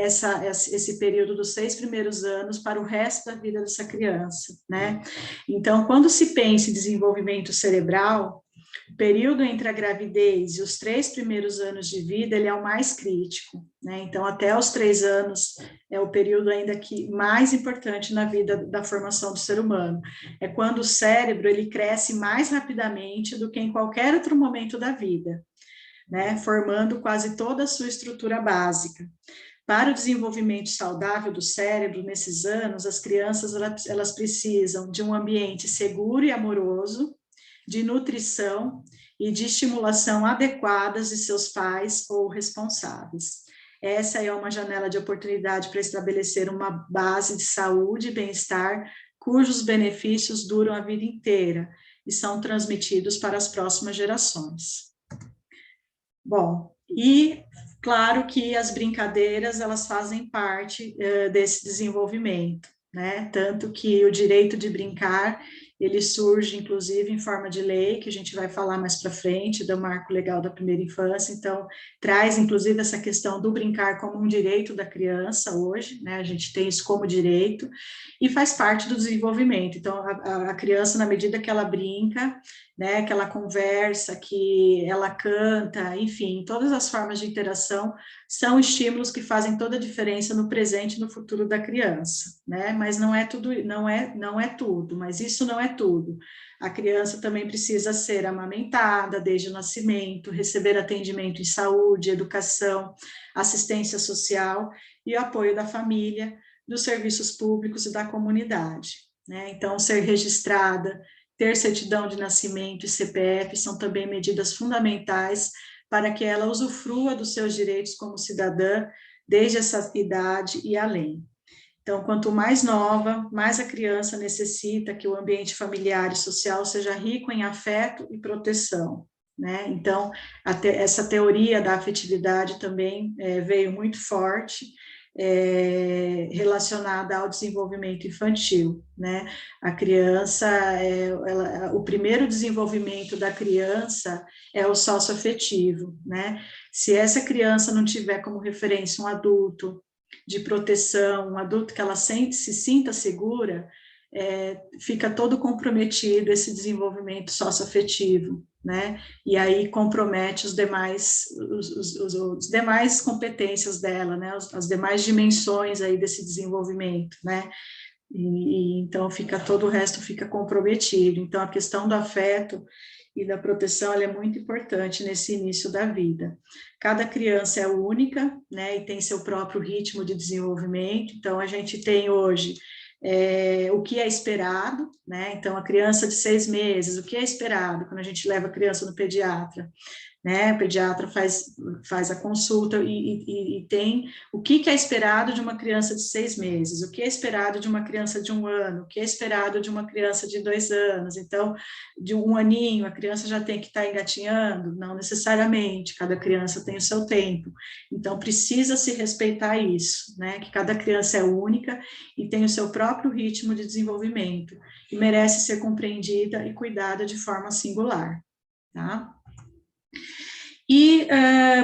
esse período dos 6 primeiros anos para o resto da vida dessa criança, né? Então, quando se pensa em desenvolvimento cerebral, o período entre a gravidez e os 3 primeiros anos de vida, ele é o mais crítico, né? Então, até os 3 anos é o período ainda que mais importante na vida da formação do ser humano. É quando o cérebro, ele cresce mais rapidamente do que em qualquer outro momento da vida, né? Formando quase toda a sua estrutura básica. Para o desenvolvimento saudável do cérebro, nesses anos, as crianças, elas precisam de um ambiente seguro e amoroso, de nutrição e de estimulação adequadas de seus pais ou responsáveis. Essa é uma janela de oportunidade para estabelecer uma base de saúde e bem-estar, cujos benefícios duram a vida inteira e são transmitidos para as próximas gerações. Bom, e claro que as brincadeiras, elas fazem parte desse desenvolvimento, né? Tanto que o direito de brincar, ele surge, inclusive, em forma de lei, que a gente vai falar mais para frente, do Marco Legal da Primeira Infância, então, traz, inclusive, essa questão do brincar como um direito da criança hoje, né, a gente tem isso como direito, e faz parte do desenvolvimento, então, a criança, na medida que ela brinca, né, que ela conversa, que ela canta, enfim, todas as formas de interação são estímulos que fazem toda a diferença no presente e no futuro da criança, né, mas não é tudo, não é tudo, mas isso não é tudo. A criança também precisa ser amamentada desde o nascimento, receber atendimento em saúde, educação, assistência social e o apoio da família, dos serviços públicos e da comunidade, né? Então, ser registrada, ter certidão de nascimento e CPF são também medidas fundamentais para que ela usufrua dos seus direitos como cidadã desde essa idade e além. Então, quanto mais nova, mais a criança necessita que o ambiente familiar e social seja rico em afeto e proteção, né? Então, essa teoria da afetividade também veio muito forte, relacionada ao desenvolvimento infantil, né? A criança, o primeiro desenvolvimento da criança é o socioafetivo, né? Se essa criança não tiver como referência um adulto de proteção, um adulto que ela se sinta segura, fica todo comprometido esse desenvolvimento socioafetivo, né? E aí compromete os demais competências dela, né? As demais dimensões aí desse desenvolvimento, né? E então todo o resto fica comprometido. Então a questão do afeto e da proteção, ela é muito importante nesse início da vida. Cada criança é única, né, e tem seu próprio ritmo de desenvolvimento, então a gente tem hoje o que é esperado, né, então a criança de 6 meses, o que é esperado quando a gente leva a criança no pediatra? Né, o pediatra faz a consulta e tem o que é esperado de uma criança de 6 meses, o que é esperado de uma criança de 1 ano, o que é esperado de uma criança de 2 anos, então, de 1 aninho, a criança já tem que estar engatinhando? Não necessariamente, cada criança tem o seu tempo, então precisa se respeitar isso, né, que cada criança é única e tem o seu próprio ritmo de desenvolvimento, e merece ser compreendida e cuidada de forma singular, tá? E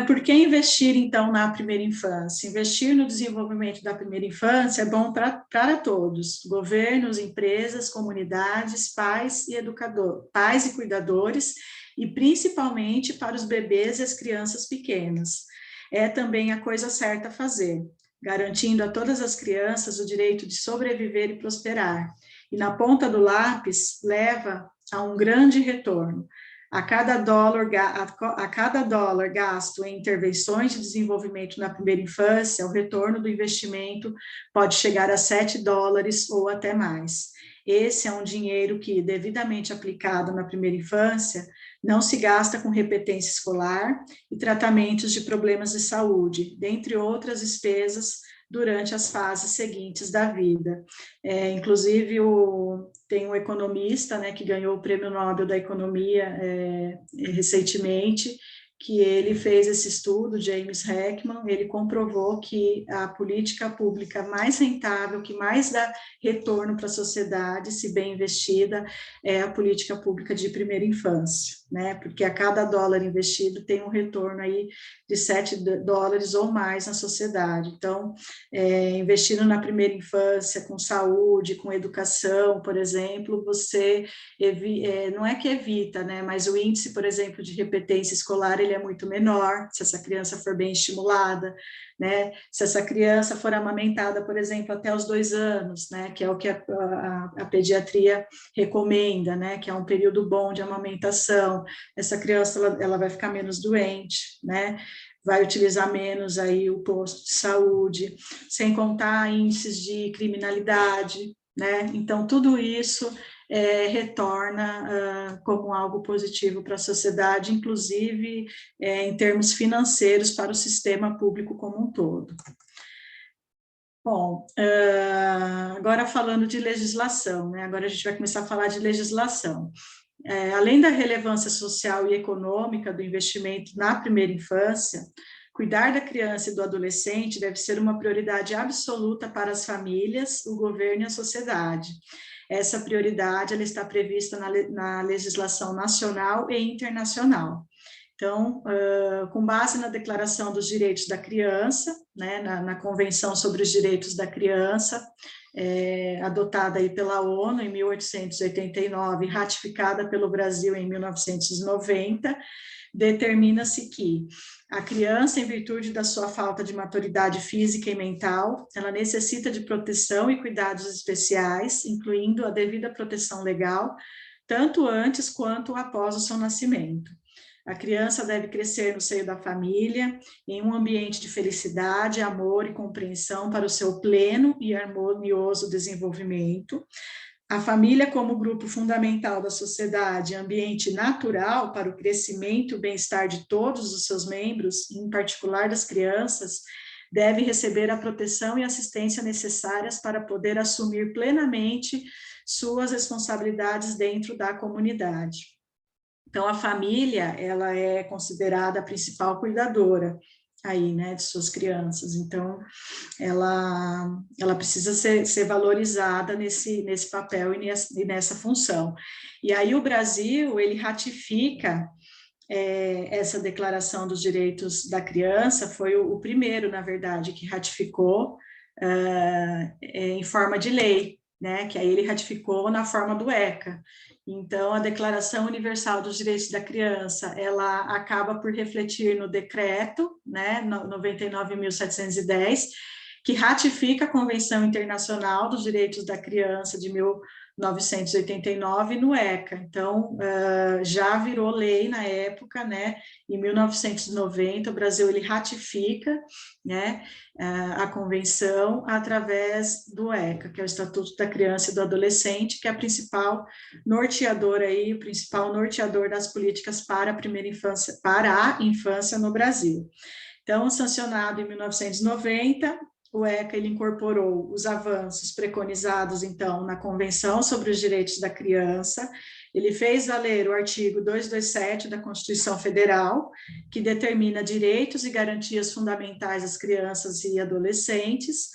por que investir, então, na primeira infância? Investir no desenvolvimento da primeira infância é bom para todos, governos, empresas, comunidades, pais e cuidadores, e principalmente para os bebês e as crianças pequenas. É também a coisa certa a fazer, garantindo a todas as crianças o direito de sobreviver e prosperar. E na ponta do lápis, leva a um grande retorno. A cada dólar gasto em intervenções de desenvolvimento na primeira infância, o retorno do investimento pode chegar a $7 ou até mais. Esse é um dinheiro que, devidamente aplicado na primeira infância, não se gasta com repetência escolar e tratamentos de problemas de saúde, dentre outras despesas durante as fases seguintes da vida. Inclusive, tem um economista, né, que ganhou o Prêmio Nobel da Economia recentemente, que ele fez esse estudo, James Heckman, ele comprovou que a política pública mais rentável, que mais dá retorno para a sociedade, se bem investida, é a política pública de primeira infância, né? Porque a cada dólar investido tem um retorno aí de $7 ou mais na sociedade. Então, investindo na primeira infância, com saúde, com educação, por exemplo, você não é que evita, né? Mas o índice, por exemplo, de repetência escolar, ele é muito menor, se essa criança for bem estimulada, né? Se essa criança for amamentada, por exemplo, até os 2 anos, né? Que é o que a pediatria recomenda, né? Que é um período bom de amamentação. Essa criança, ela vai ficar menos doente, né? Vai utilizar menos aí o posto de saúde, sem contar índices de criminalidade, né? Então, tudo isso retorna como algo positivo para a sociedade, inclusive em termos financeiros para o sistema público como um todo. Bom, agora falando de legislação, né? Agora a gente vai começar a falar de legislação. Além da relevância social e econômica do investimento na primeira infância, cuidar da criança e do adolescente deve ser uma prioridade absoluta para as famílias, o governo e a sociedade. Essa prioridade ela está prevista na legislação nacional e internacional. Então, com base na Declaração dos Direitos da Criança, né, na Convenção sobre os Direitos da Criança, adotada aí pela ONU em 1889, ratificada pelo Brasil em 1990, determina-se que a criança, em virtude da sua falta de maturidade física e mental, ela necessita de proteção e cuidados especiais, incluindo a devida proteção legal, tanto antes quanto após o seu nascimento. A criança deve crescer no seio da família, em um ambiente de felicidade, amor e compreensão para o seu pleno e harmonioso desenvolvimento. A família, como grupo fundamental da sociedade, ambiente natural para o crescimento e o bem-estar de todos os seus membros, em particular das crianças, deve receber a proteção e assistência necessárias para poder assumir plenamente suas responsabilidades dentro da comunidade. Então, a família, ela é considerada a principal cuidadora aí, né, de suas crianças. Então, ela precisa ser valorizada nesse papel e nessa função. E aí o Brasil, ele ratifica essa Declaração dos Direitos da Criança, foi o primeiro, na verdade, que ratificou em forma de lei, né, que aí ele ratificou na forma do ECA. Então, a Declaração Universal dos Direitos da Criança, ela acaba por refletir no decreto, né, 99.710, que ratifica a Convenção Internacional dos Direitos da Criança de 1989 no ECA. Então, já virou lei na época, né? Em 1990, o Brasil ele ratifica, né, a convenção através do ECA, que é o Estatuto da Criança e do Adolescente, que é a principal norteador aí, o principal norteador das políticas para a primeira infância, para a infância no Brasil. Então, sancionado em 1990, o ECA ele incorporou os avanços preconizados, então, na Convenção sobre os Direitos da Criança. Ele fez valer o artigo 227 da Constituição Federal, que determina direitos e garantias fundamentais às crianças e adolescentes,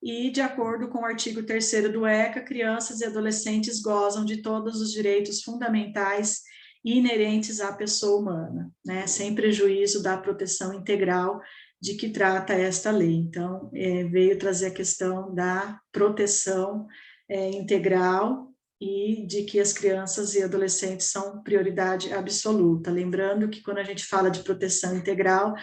e, de acordo com o artigo 3º do ECA, crianças e adolescentes gozam de todos os direitos fundamentais inerentes à pessoa humana, né, sem prejuízo da proteção integral de que trata esta lei. Então, veio trazer a questão da proteção integral e de que as crianças e adolescentes são prioridade absoluta. Lembrando que quando a gente fala de proteção integral,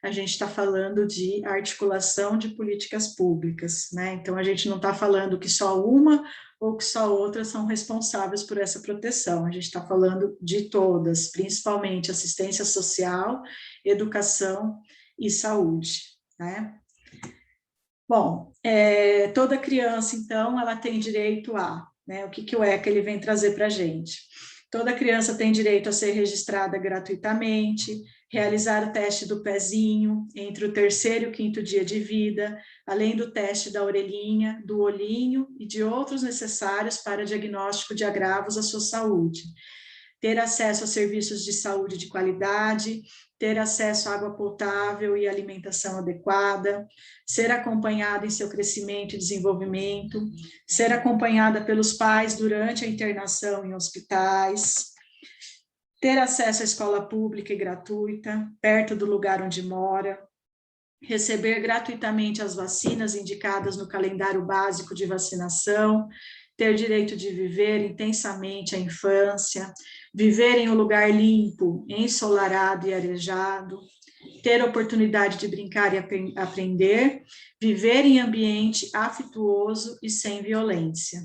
a gente está falando de articulação de políticas públicas, né? Então, a gente não está falando que só uma ou que só outras são responsáveis por essa proteção. A gente está falando de todas, principalmente assistência social, educação e saúde, né? Bom, toda criança, então, ela tem direito a, né, o que o ECA ele vem trazer para a gente? Toda criança tem direito a ser registrada gratuitamente, realizar o teste do pezinho entre o 3º e o 5º dia de vida, além do teste da orelhinha, do olhinho e de outros necessários para diagnóstico de agravos à sua saúde. Ter acesso a serviços de saúde de qualidade, ter acesso à água potável e alimentação adequada, ser acompanhada em seu crescimento e desenvolvimento, ser acompanhada pelos pais durante a internação em hospitais, ter acesso à escola pública e gratuita, perto do lugar onde mora, receber gratuitamente as vacinas indicadas no calendário básico de vacinação, ter direito de viver intensamente a infância, viver em um lugar limpo, ensolarado e arejado, ter oportunidade de brincar e aprender, viver em ambiente afetuoso e sem violência.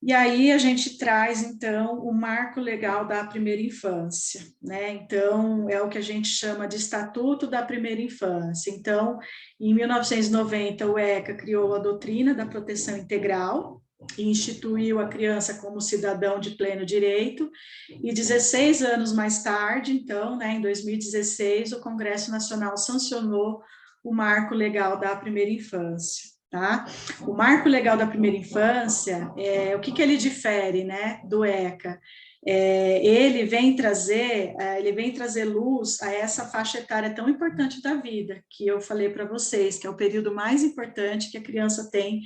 E aí a gente traz, então, o marco legal da primeira infância, né? Então, é o que a gente chama de Estatuto da Primeira Infância. Então, em 1990, o ECA criou a doutrina da proteção integral e instituiu a criança como cidadão de pleno direito, e 16 anos mais tarde, então, né, em 2016, o Congresso Nacional sancionou o marco legal da primeira infância. Tá? O marco legal da primeira infância, o que ele difere, né, do ECA? Ele vem trazer luz a essa faixa etária tão importante da vida, que eu falei para vocês, que é o período mais importante que a criança tem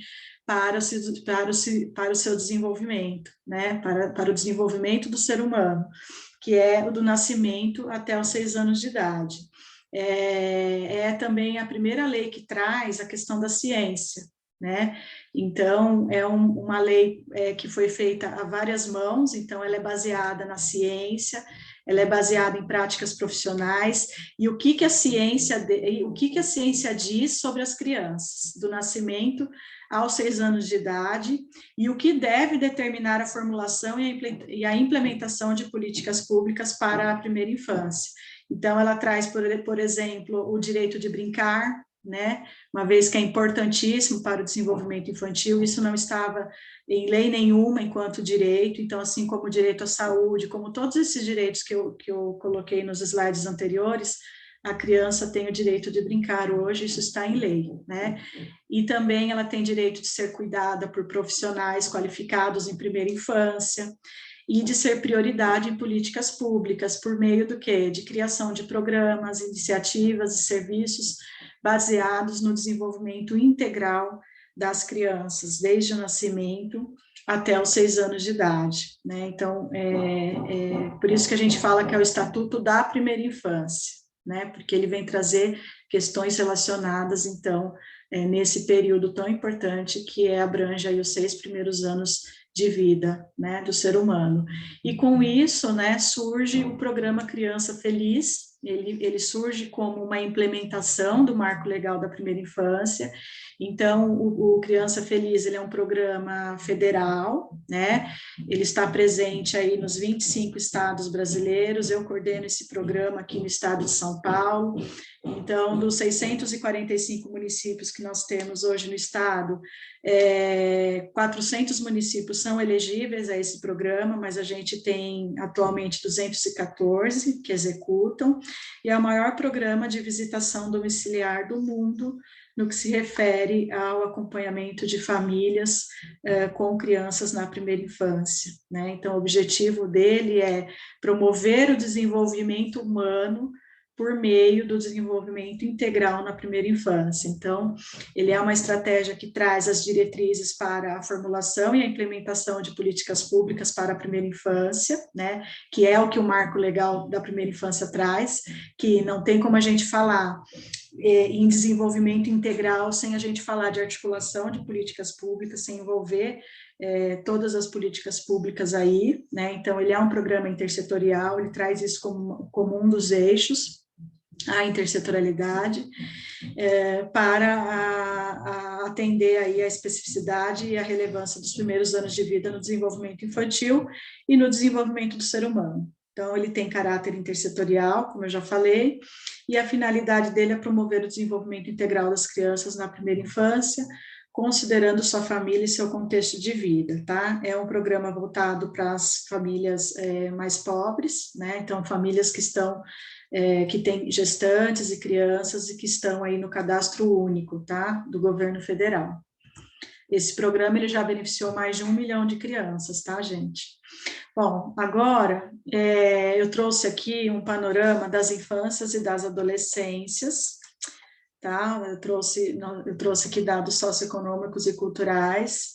para o seu desenvolvimento, né, para o desenvolvimento do ser humano, que é o do nascimento até os 6 anos de idade. É também a primeira lei que traz a questão da ciência, né? Então, é uma lei que foi feita a várias mãos, então ela é baseada na ciência, ela é baseada em práticas profissionais, e o que a ciência diz sobre as crianças, do nascimento aos 6 anos de idade, e o que deve determinar a formulação e a implementação de políticas públicas para a primeira infância. Então, ela traz, por exemplo, o direito de brincar, né? Uma vez que é importantíssimo para o desenvolvimento infantil, isso não estava em lei nenhuma enquanto direito, então, assim como o direito à saúde, como todos esses direitos que eu coloquei nos slides anteriores, a criança tem o direito de brincar hoje, isso está em lei, né? E também ela tem direito de ser cuidada por profissionais qualificados em primeira infância, e de ser prioridade em políticas públicas, por meio do quê? De criação de programas, iniciativas e serviços baseados no desenvolvimento integral das crianças, desde o nascimento até os 6 anos de idade, né? Então, por isso que a gente fala que é o Estatuto da Primeira Infância, né? Porque ele vem trazer questões relacionadas, então, nesse período tão importante que abrange aí os 6 primeiros anos de vida, né, do ser humano. E com isso, né, surge o programa Criança Feliz, ele surge como uma implementação do Marco Legal da Primeira Infância. Então, o Criança Feliz, ele é um programa federal, né? Ele está presente aí nos 25 estados brasileiros. Eu coordeno esse programa aqui no estado de São Paulo. Então, dos 645 municípios que nós temos hoje no estado, 400 municípios são elegíveis a esse programa, mas a gente tem atualmente 214 que executam, e é o maior programa de visitação domiciliar do mundo no que se refere ao acompanhamento de famílias com crianças na primeira infância, né? Então, o objetivo dele é promover o desenvolvimento humano por meio do desenvolvimento integral na primeira infância. Então, ele é uma estratégia que traz as diretrizes para a formulação e a implementação de políticas públicas para a primeira infância, né, que é o que o Marco Legal da Primeira Infância traz, que não tem como a gente falar em desenvolvimento integral sem a gente falar de articulação de políticas públicas, sem envolver todas as políticas públicas aí, né? Então, ele é um programa intersetorial, ele traz isso como um dos eixos, a intersetorialidade, para atender aí a especificidade e a relevância dos primeiros anos de vida no desenvolvimento infantil e no desenvolvimento do ser humano. Então, ele tem caráter intersetorial, como eu já falei, e a finalidade dele é promover o desenvolvimento integral das crianças na primeira infância, considerando sua família e seu contexto de vida, tá? É um programa voltado para as famílias mais pobres, né? Então, famílias que estão, que têm gestantes e crianças e que estão aí no cadastro único, tá? Do governo federal. Esse programa, ele já beneficiou mais de 1 milhão de crianças, tá, gente? Bom, agora, eu trouxe aqui um panorama das infâncias e das adolescências, tá? Eu trouxe aqui dados socioeconômicos e culturais.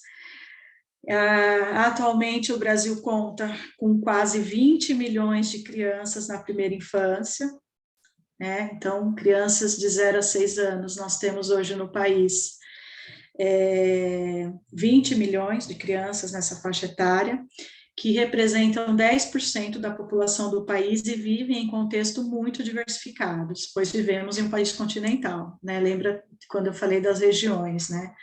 Atualmente, o Brasil conta com quase 20 milhões de crianças na primeira infância, né? Então, crianças de 0 a 6 anos, nós temos hoje no país 20 milhões de crianças nessa faixa etária, que representam 10% da população do país e vivem em contexto muito diversificados, pois vivemos em um país continental, né? Lembra quando eu falei das regiões, né?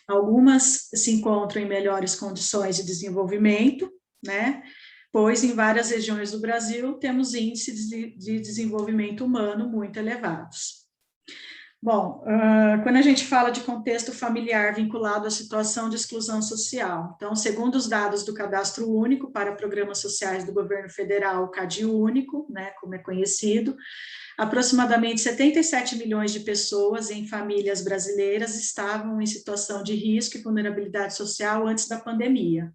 Algumas se encontram em melhores condições de desenvolvimento, né? Pois em várias regiões do Brasil temos índices de desenvolvimento humano muito elevados. Bom, quando a gente fala de contexto familiar vinculado à situação de exclusão social, então, segundo os dados do Cadastro Único para Programas Sociais do Governo Federal, o CadÚnico, né, como é conhecido, aproximadamente 77 milhões de pessoas em famílias brasileiras estavam em situação de risco e vulnerabilidade social antes da pandemia,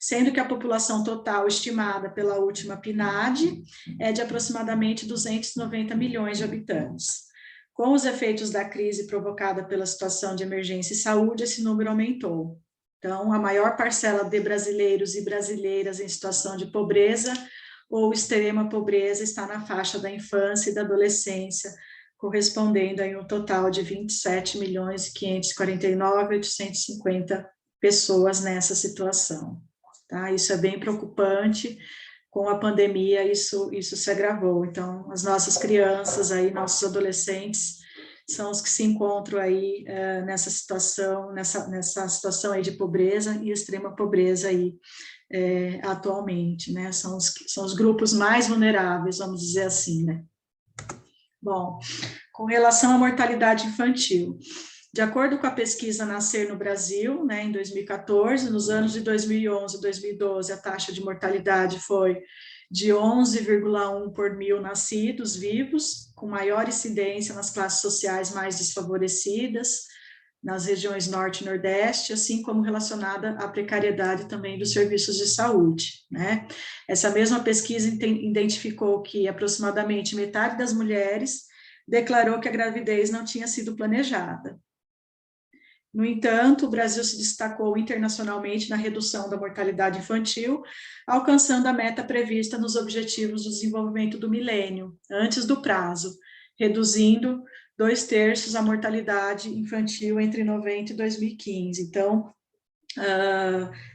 sendo que a população total estimada pela última PNAD é de aproximadamente 290 milhões de habitantes. Com os efeitos da crise provocada pela situação de emergência em saúde, esse número aumentou. Então, a maior parcela de brasileiros e brasileiras em situação de pobreza ou extrema pobreza está na faixa da infância e da adolescência, correspondendo a um total de 27.549.850 pessoas nessa situação. Tá? Isso é bem preocupante. Com a pandemia, isso se agravou. Então, as nossas crianças, aí, nossos adolescentes, são os que se encontram aí nessa situação aí de pobreza e extrema pobreza aí, atualmente, né? São os grupos mais vulneráveis, vamos dizer assim, né? Bom, com relação à mortalidade infantil, de acordo com a pesquisa Nascer no Brasil, né, em 2014, nos anos de 2011 e 2012, a taxa de mortalidade foi de 11,1 por mil nascidos vivos, com maior incidência nas classes sociais mais desfavorecidas, nas regiões Norte e Nordeste, assim como relacionada à precariedade também dos serviços de saúde, né? Essa mesma pesquisa identificou que aproximadamente metade das mulheres declarou que a gravidez não tinha sido planejada. No entanto, o Brasil se destacou internacionalmente na redução da mortalidade infantil, alcançando a meta prevista nos Objetivos do Desenvolvimento do Milênio, antes do prazo, reduzindo 2/3 a mortalidade infantil entre 90 e 2015. Então,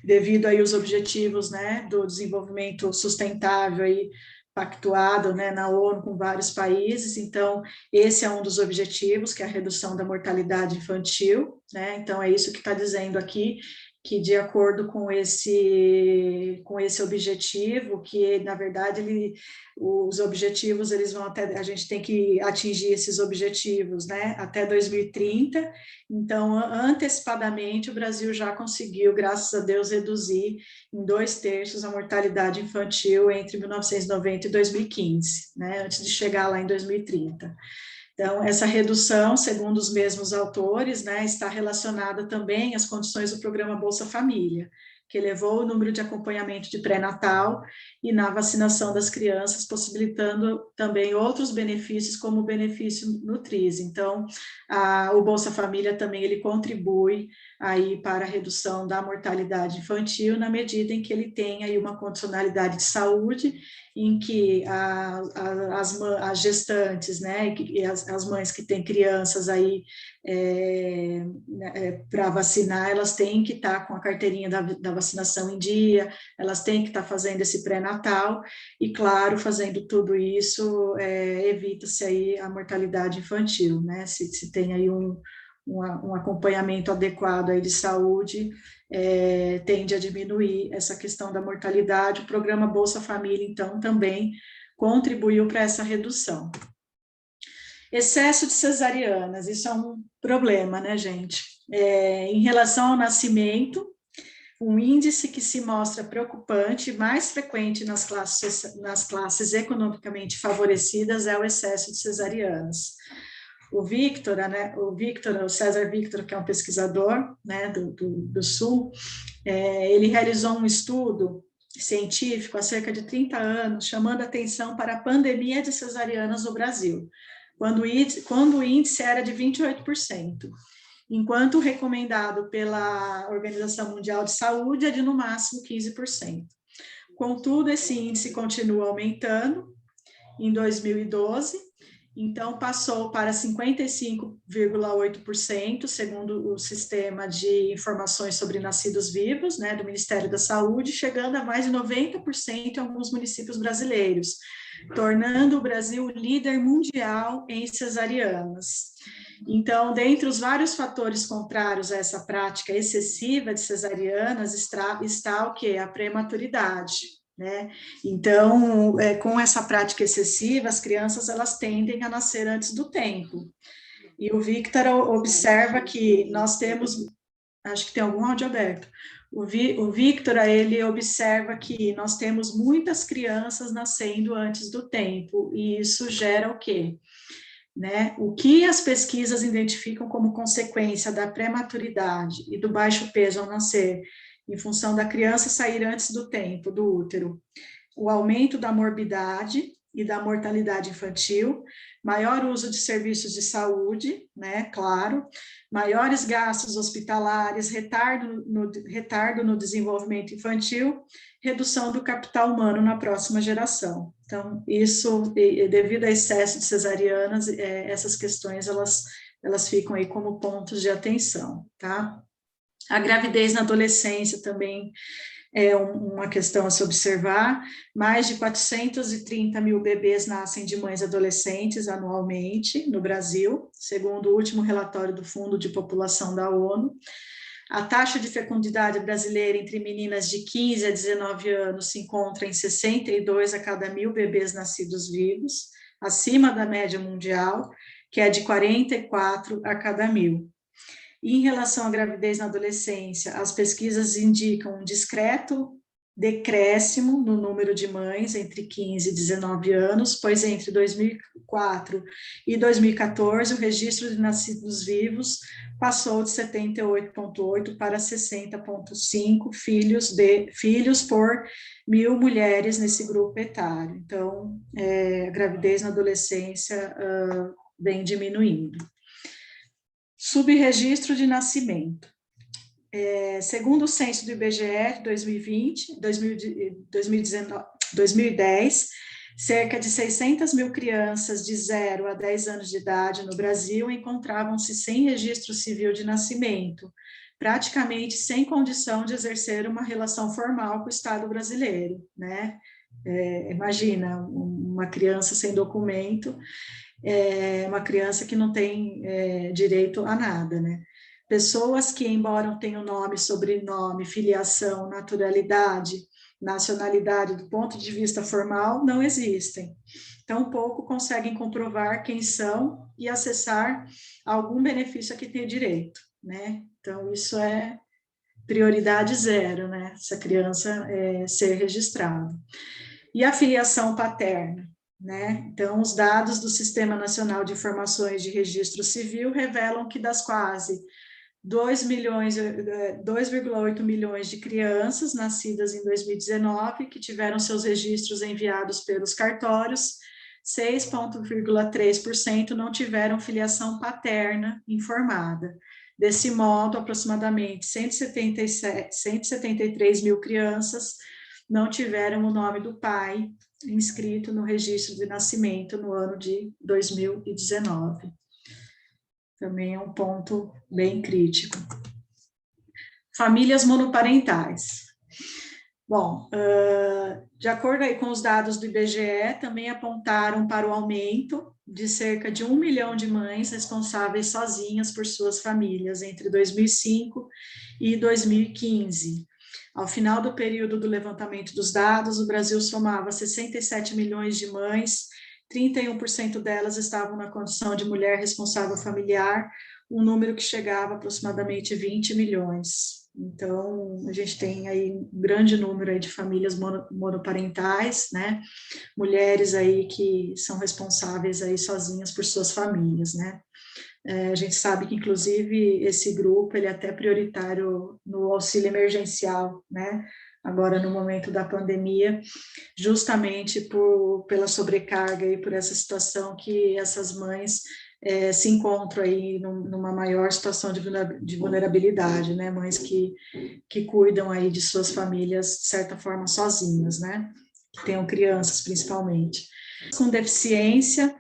devido aí aos objetivos, né, do desenvolvimento sustentável aí pactuado, né, na ONU com vários países. Então, esse é um dos objetivos, que é a redução da mortalidade infantil, né? Então, é isso que está dizendo aqui, que de acordo com esse objetivo, que na verdade os objetivos eles vão até, a gente tem que atingir esses objetivos, né, até 2030. Então, antecipadamente, o Brasil já conseguiu, graças a Deus, reduzir em 2/3 a mortalidade infantil entre 1990 e 2015, né, antes de chegar lá em 2030. Então, essa redução, segundo os mesmos autores, né, está relacionada também às condições do programa Bolsa Família, que elevou o número de acompanhamento de pré-natal e na vacinação das crianças, possibilitando também outros benefícios, como o benefício Nutris. Então, o Bolsa Família também ele contribui aí para a redução da mortalidade infantil, na medida em que ele tem aí uma condicionalidade de saúde, em que as gestantes, né, e as mães que têm crianças aí para vacinar, elas têm que estar com a carteirinha da vacinação em dia, elas têm que estar fazendo esse pré-natal, e claro, fazendo tudo isso, evita-se aí a mortalidade infantil, né, se tem aí um acompanhamento adequado aí de saúde, tende a diminuir essa questão da mortalidade. O programa Bolsa Família, então, também contribuiu para essa redução. Excesso de cesarianas, isso é um problema, né, gente? Em relação ao nascimento, um índice que se mostra preocupante e mais frequente nas classes economicamente favorecidas é o excesso de cesarianas. O César Victor, que é um pesquisador, né, do Sul, ele realizou um estudo científico há cerca de 30 anos, chamando atenção para a pandemia de cesarianas no Brasil, quando o índice era de 28%, enquanto o recomendado pela Organização Mundial de Saúde é de, no máximo, 15%. Contudo, esse índice continua aumentando. Em 2012, então passou para 55,8%, segundo o Sistema de Informações sobre Nascidos Vivos, né, do Ministério da Saúde, chegando a mais de 90% em alguns municípios brasileiros, tornando o Brasil líder mundial em cesarianas. Então, dentre os vários fatores contrários a essa prática excessiva de cesarianas, está o quê? A prematuridade, né? Então, com essa prática excessiva, as crianças elas tendem a nascer antes do tempo. E o Victor observa que nós temos, acho que tem algum áudio aberto, o Victor, ele observa que nós temos muitas crianças nascendo antes do tempo, e isso gera o quê? Né? O que as pesquisas identificam como consequência da prematuridade e do baixo peso ao nascer, em função da criança sair antes do tempo do útero? O aumento da morbidade e da mortalidade infantil, maior uso de serviços de saúde, né, claro, maiores gastos hospitalares, retardo no desenvolvimento infantil, redução do capital humano na próxima geração. Então, isso, devido a excesso de cesarianas, essas questões, elas ficam aí como pontos de atenção, tá? A gravidez na adolescência também é uma questão a se observar. Mais de 430 mil bebês nascem de mães adolescentes anualmente no Brasil, segundo o último relatório do Fundo de População da ONU. A taxa de fecundidade brasileira entre meninas de 15 a 19 anos se encontra em 62 a cada 1.000 bebês nascidos vivos, acima da média mundial, que é de 44 a cada 1.000. Em relação à gravidez na adolescência, as pesquisas indicam um discreto decréscimo no número de mães entre 15 e 19 anos, pois entre 2004 e 2014 o registro de nascidos vivos passou de 78,8 para 60,5 filhos por 1.000 mulheres nesse grupo etário. Então, a gravidez na adolescência vem diminuindo. Subregistro de nascimento. Segundo o censo do IBGE de 2010, cerca de 600 mil crianças de 0 a 10 anos de idade no Brasil encontravam-se sem registro civil de nascimento, praticamente sem condição de exercer uma relação formal com o Estado brasileiro, né? Imagina, uma criança sem documento, uma criança que não tem direito a nada, né? Pessoas que, embora tenham nome, sobrenome, filiação, naturalidade, nacionalidade, do ponto de vista formal, não existem. Tampouco conseguem comprovar quem são e acessar algum benefício a que tem direito, né? Então, isso é prioridade zero, né? Essa criança ser registrada. E a filiação paterna, né? Então, os dados do Sistema Nacional de Informações de Registro Civil revelam que das quase 2,8 milhões de crianças nascidas em 2019 que tiveram seus registros enviados pelos cartórios, 6,3% não tiveram filiação paterna informada. Desse modo, aproximadamente 173 mil crianças não tiveram o nome do pai inscrito no registro de nascimento no ano de 2019. Também é um ponto bem crítico. Famílias monoparentais. Bom, de acordo aí com os dados do IBGE, também apontaram para o aumento de cerca de 1 milhão de mães responsáveis sozinhas por suas famílias entre 2005 e 2015. Ao final do período do levantamento dos dados, o Brasil somava 67 milhões de mães, 31% delas estavam na condição de mulher responsável familiar, um número que chegava a aproximadamente 20 milhões. Então, a gente tem aí um grande número aí de famílias monoparentais, né? Mulheres aí que são responsáveis aí sozinhas por suas famílias, né? A gente sabe que, inclusive, esse grupo, ele é até prioritário no auxílio emergencial, né? Agora, no momento da pandemia, justamente pela sobrecarga e por essa situação que essas mães se encontram aí numa maior situação de vulnerabilidade, né? Mães que cuidam aí de suas famílias, de certa forma, sozinhas, né? Que tenham crianças, principalmente. Com deficiência,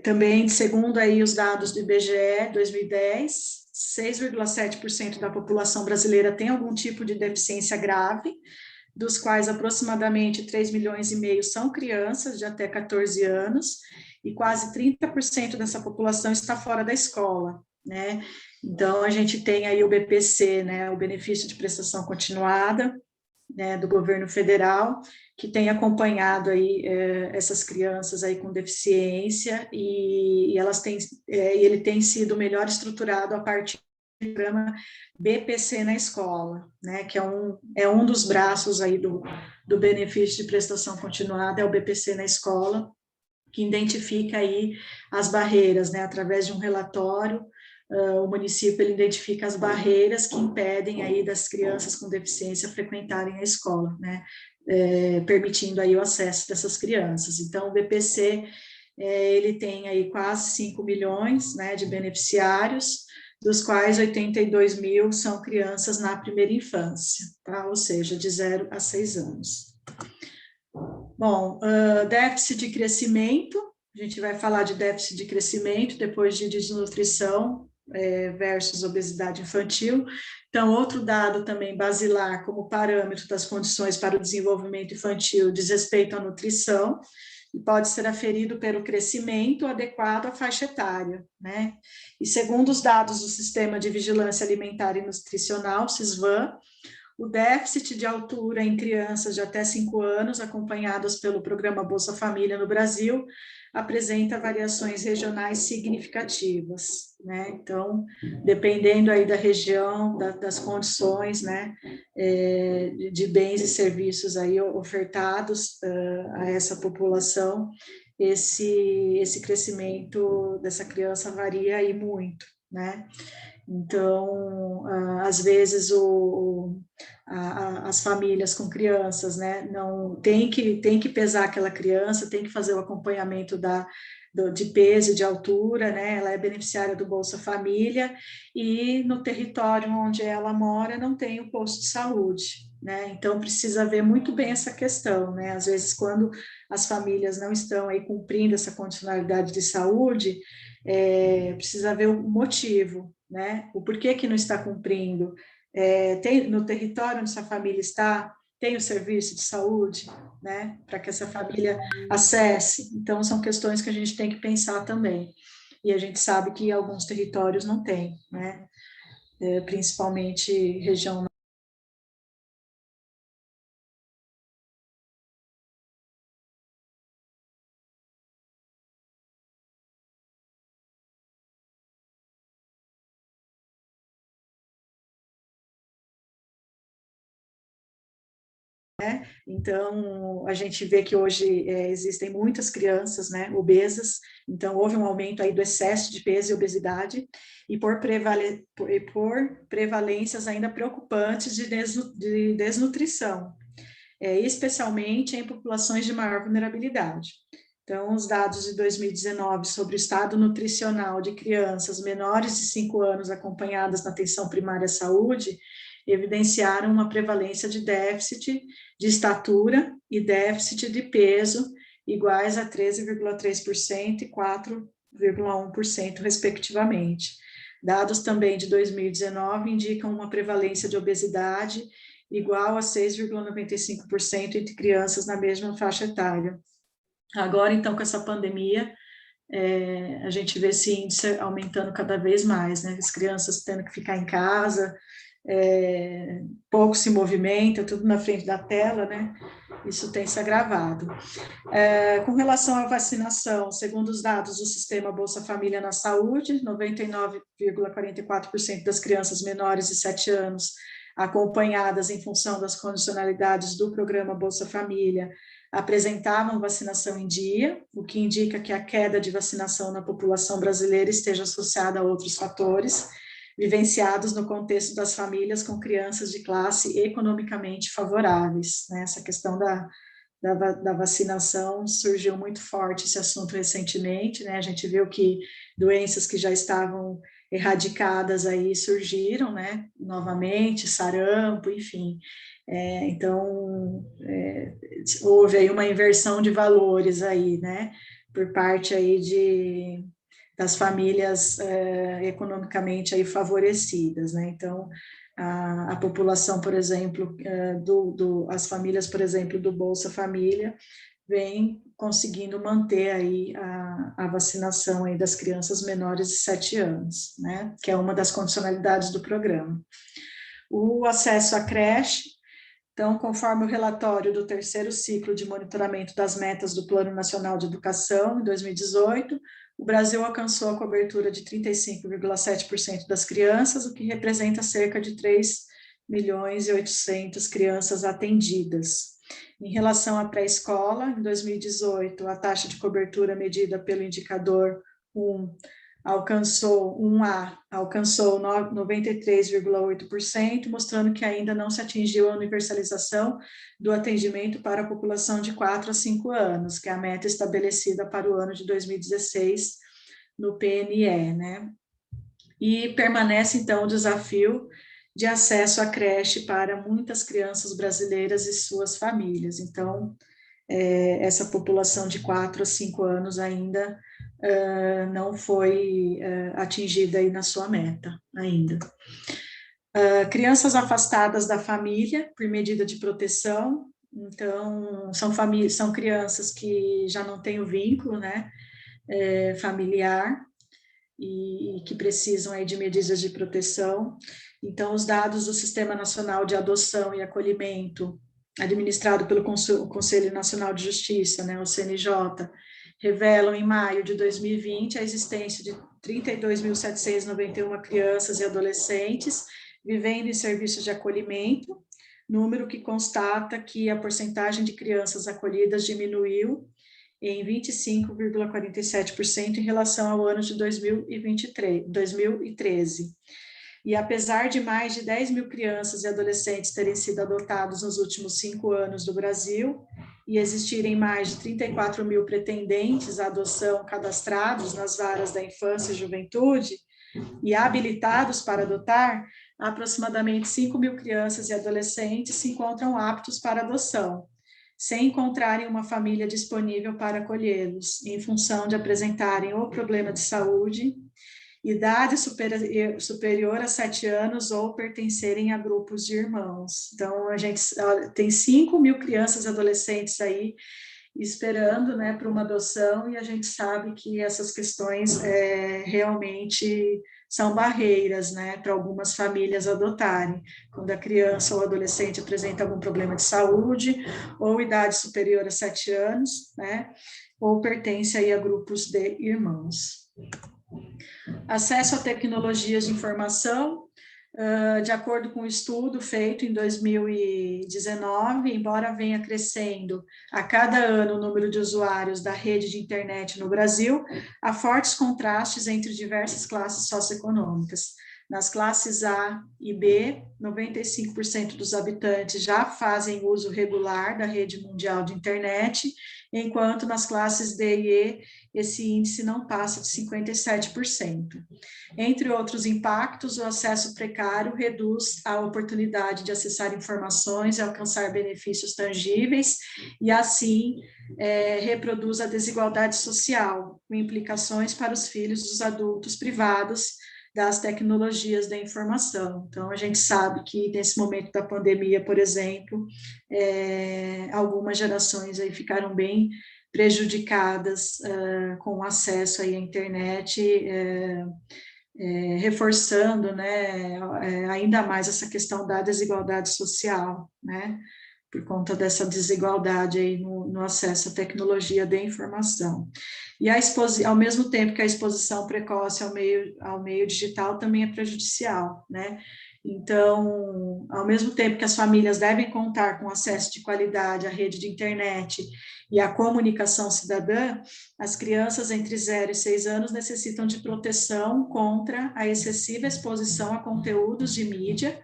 também, segundo aí os dados do IBGE 2010, 6,7% da população brasileira tem algum tipo de deficiência grave, dos quais aproximadamente 3,5 milhões são crianças de até 14 anos, e quase 30% dessa população está fora da escola, né? Então, a gente tem aí o BPC, né, o Benefício de Prestação Continuada, né, do governo federal, que tem acompanhado aí essas crianças aí com deficiência, e elas têm, ele tem sido melhor estruturado a partir do programa BPC na escola, né, que é um dos braços aí do benefício de prestação continuada, é o BPC na escola, que identifica aí as barreiras, né, através de um relatório. O município ele identifica as barreiras que impedem aí das crianças com deficiência frequentarem a escola, né, permitindo aí o acesso dessas crianças. Então, o BPC, ele tem aí quase 5 milhões, né, de beneficiários, dos quais 82 mil são crianças na primeira infância, tá? Ou seja, de 0 a 6 anos. Bom, déficit de crescimento, a gente vai falar de déficit de crescimento, depois de desnutrição versus obesidade infantil. Então, outro dado também basilar como parâmetro das condições para o desenvolvimento infantil diz respeito à nutrição, e pode ser aferido pelo crescimento adequado à faixa etária, né? E segundo os dados do Sistema de Vigilância Alimentar e Nutricional, SISVAN, o déficit de altura em crianças de até 5 anos, acompanhadas pelo programa Bolsa Família no Brasil, apresenta variações regionais significativas, né? Então, dependendo aí da região, das condições, né, de bens e serviços aí ofertados a essa população, esse crescimento dessa criança varia aí muito, né? Então, às vezes as famílias com crianças, né, não tem que pesar aquela criança, tem que fazer o acompanhamento de peso e de altura, né, ela é beneficiária do Bolsa Família, e no território onde ela mora não tem o posto de saúde, né, então precisa ver muito bem essa questão, né, às vezes quando as famílias não estão aí cumprindo essa condicionalidade de saúde, precisa ver o motivo, né, o porquê que não está cumprindo. No território onde essa família está, tem o serviço de saúde, né, para que essa família acesse. Então, são questões que a gente tem que pensar também. E a gente sabe que alguns territórios não têm, né, principalmente região. Então, a gente vê que hoje existem muitas crianças, né, obesas, então houve um aumento aí do excesso de peso e obesidade, e por prevalências ainda preocupantes de desnutrição, especialmente em populações de maior vulnerabilidade. Então, os dados de 2019 sobre o estado nutricional de crianças menores de 5 anos acompanhadas na atenção primária à saúde evidenciaram uma prevalência de déficit de estatura e déficit de peso iguais a 13,3% e 4,1%, respectivamente. Dados também de 2019 indicam uma prevalência de obesidade igual a 6,95% entre crianças na mesma faixa etária. Agora, então, com essa pandemia, a gente vê esse índice aumentando cada vez mais, né? As crianças tendo que ficar em casa, pouco se movimenta, tudo na frente da tela, né? Isso tem se agravado. Com relação à vacinação, segundo os dados do Sistema Bolsa Família na Saúde, 99,44% das crianças menores de 7 anos acompanhadas em função das condicionalidades do programa Bolsa Família apresentavam vacinação em dia, o que indica que a queda de vacinação na população brasileira esteja associada a outros fatores, vivenciados no contexto das famílias com crianças de classe economicamente favoráveis, né? Essa questão da vacinação surgiu muito forte esse assunto recentemente, né? A gente viu que doenças que já estavam erradicadas aí surgiram, né? Novamente, sarampo, enfim. Então, houve aí uma inversão de valores aí, né? Por parte aí das famílias economicamente aí favorecidas, né? Então, a população, por exemplo, as famílias, por exemplo, do Bolsa Família, vem conseguindo manter aí a vacinação aí das crianças menores de 7 anos, né? Que é uma das condicionalidades do programa. O acesso à creche, então, conforme o relatório do terceiro ciclo de monitoramento das metas do Plano Nacional de Educação, em 2018, o Brasil alcançou a cobertura de 35,7% das crianças, o que representa cerca de 3.800.000 crianças atendidas. Em relação à pré-escola, em 2018, a taxa de cobertura medida pelo indicador 1 alcançou 93,8%, mostrando que ainda não se atingiu a universalização do atendimento para a população de 4 a 5 anos, que é a meta estabelecida para o ano de 2016 no PNE, né? E permanece, então, o desafio de acesso à creche para muitas crianças brasileiras e suas famílias. Então, essa população de 4 a 5 anos ainda não foi atingida aí na sua meta ainda. Crianças afastadas da família por medida de proteção, então são crianças que já não têm o vínculo, né, familiar e que precisam aí de medidas de proteção. Então, os dados do Sistema Nacional de Adoção e Acolhimento, administrado pelo Conselho Nacional de Justiça, né, o CNJ, revelam em maio de 2020 a existência de 32.791 crianças e adolescentes vivendo em serviços de acolhimento, número que constata que a porcentagem de crianças acolhidas diminuiu em 25,47% em relação ao ano de 2013. E apesar de mais de 10 mil crianças e adolescentes terem sido adotados nos últimos 5 anos do Brasil e existirem mais de 34 mil pretendentes à adoção cadastrados nas varas da infância e juventude e habilitados para adotar, aproximadamente 5 mil crianças e adolescentes se encontram aptos para adoção, sem encontrarem uma família disponível para acolhê-los, em função de apresentarem ou problema de saúde idade superior a 7 anos ou pertencerem a grupos de irmãos. Então, a gente tem 5.000 crianças e adolescentes aí esperando, né, para uma adoção, e a gente sabe que essas questões realmente são barreiras, né, para algumas famílias adotarem, quando a criança ou adolescente apresenta algum problema de saúde, ou idade superior a 7 anos, né, ou pertence aí a grupos de irmãos. Acesso a tecnologias de informação. De acordo com o estudo feito em 2019, embora venha crescendo a cada ano o número de usuários da rede de internet no Brasil, há fortes contrastes entre diversas classes socioeconômicas. Nas classes A e B, 95% dos habitantes já fazem uso regular da rede mundial de internet, enquanto nas classes D e E, esse índice não passa de 57%. Entre outros impactos, o acesso precário reduz a oportunidade de acessar informações e alcançar benefícios tangíveis, e assim reproduz a desigualdade social, com implicações para os filhos dos adultos privados das tecnologias da informação. Então, a gente sabe que nesse momento da pandemia, por exemplo, algumas gerações aí ficaram bem prejudicadas com o acesso aí à internet, reforçando, né, ainda mais essa questão da desigualdade social, né, por conta dessa desigualdade aí no acesso à tecnologia de informação. E ao mesmo tempo que a exposição precoce ao meio digital também é prejudicial, né? Então, ao mesmo tempo que as famílias devem contar com acesso de qualidade à rede de internet e à comunicação cidadã, as crianças entre 0 e 6 anos necessitam de proteção contra a excessiva exposição a conteúdos de mídia,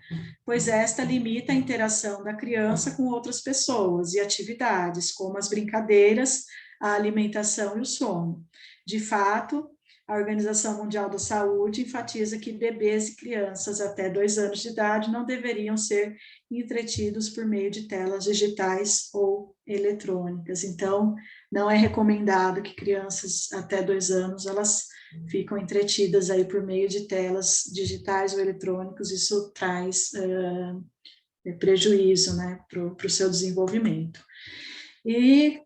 pois esta limita a interação da criança com outras pessoas e atividades, como as brincadeiras, a alimentação e o sono. De fato, a Organização Mundial da Saúde enfatiza que bebês e crianças até 2 anos de idade não deveriam ser entretidos por meio de telas digitais ou eletrônicas. Então, não é recomendado que crianças até 2 anos, elas ficam entretidas aí por meio de telas digitais ou eletrônicos. Isso traz prejuízo, né, para o seu desenvolvimento. E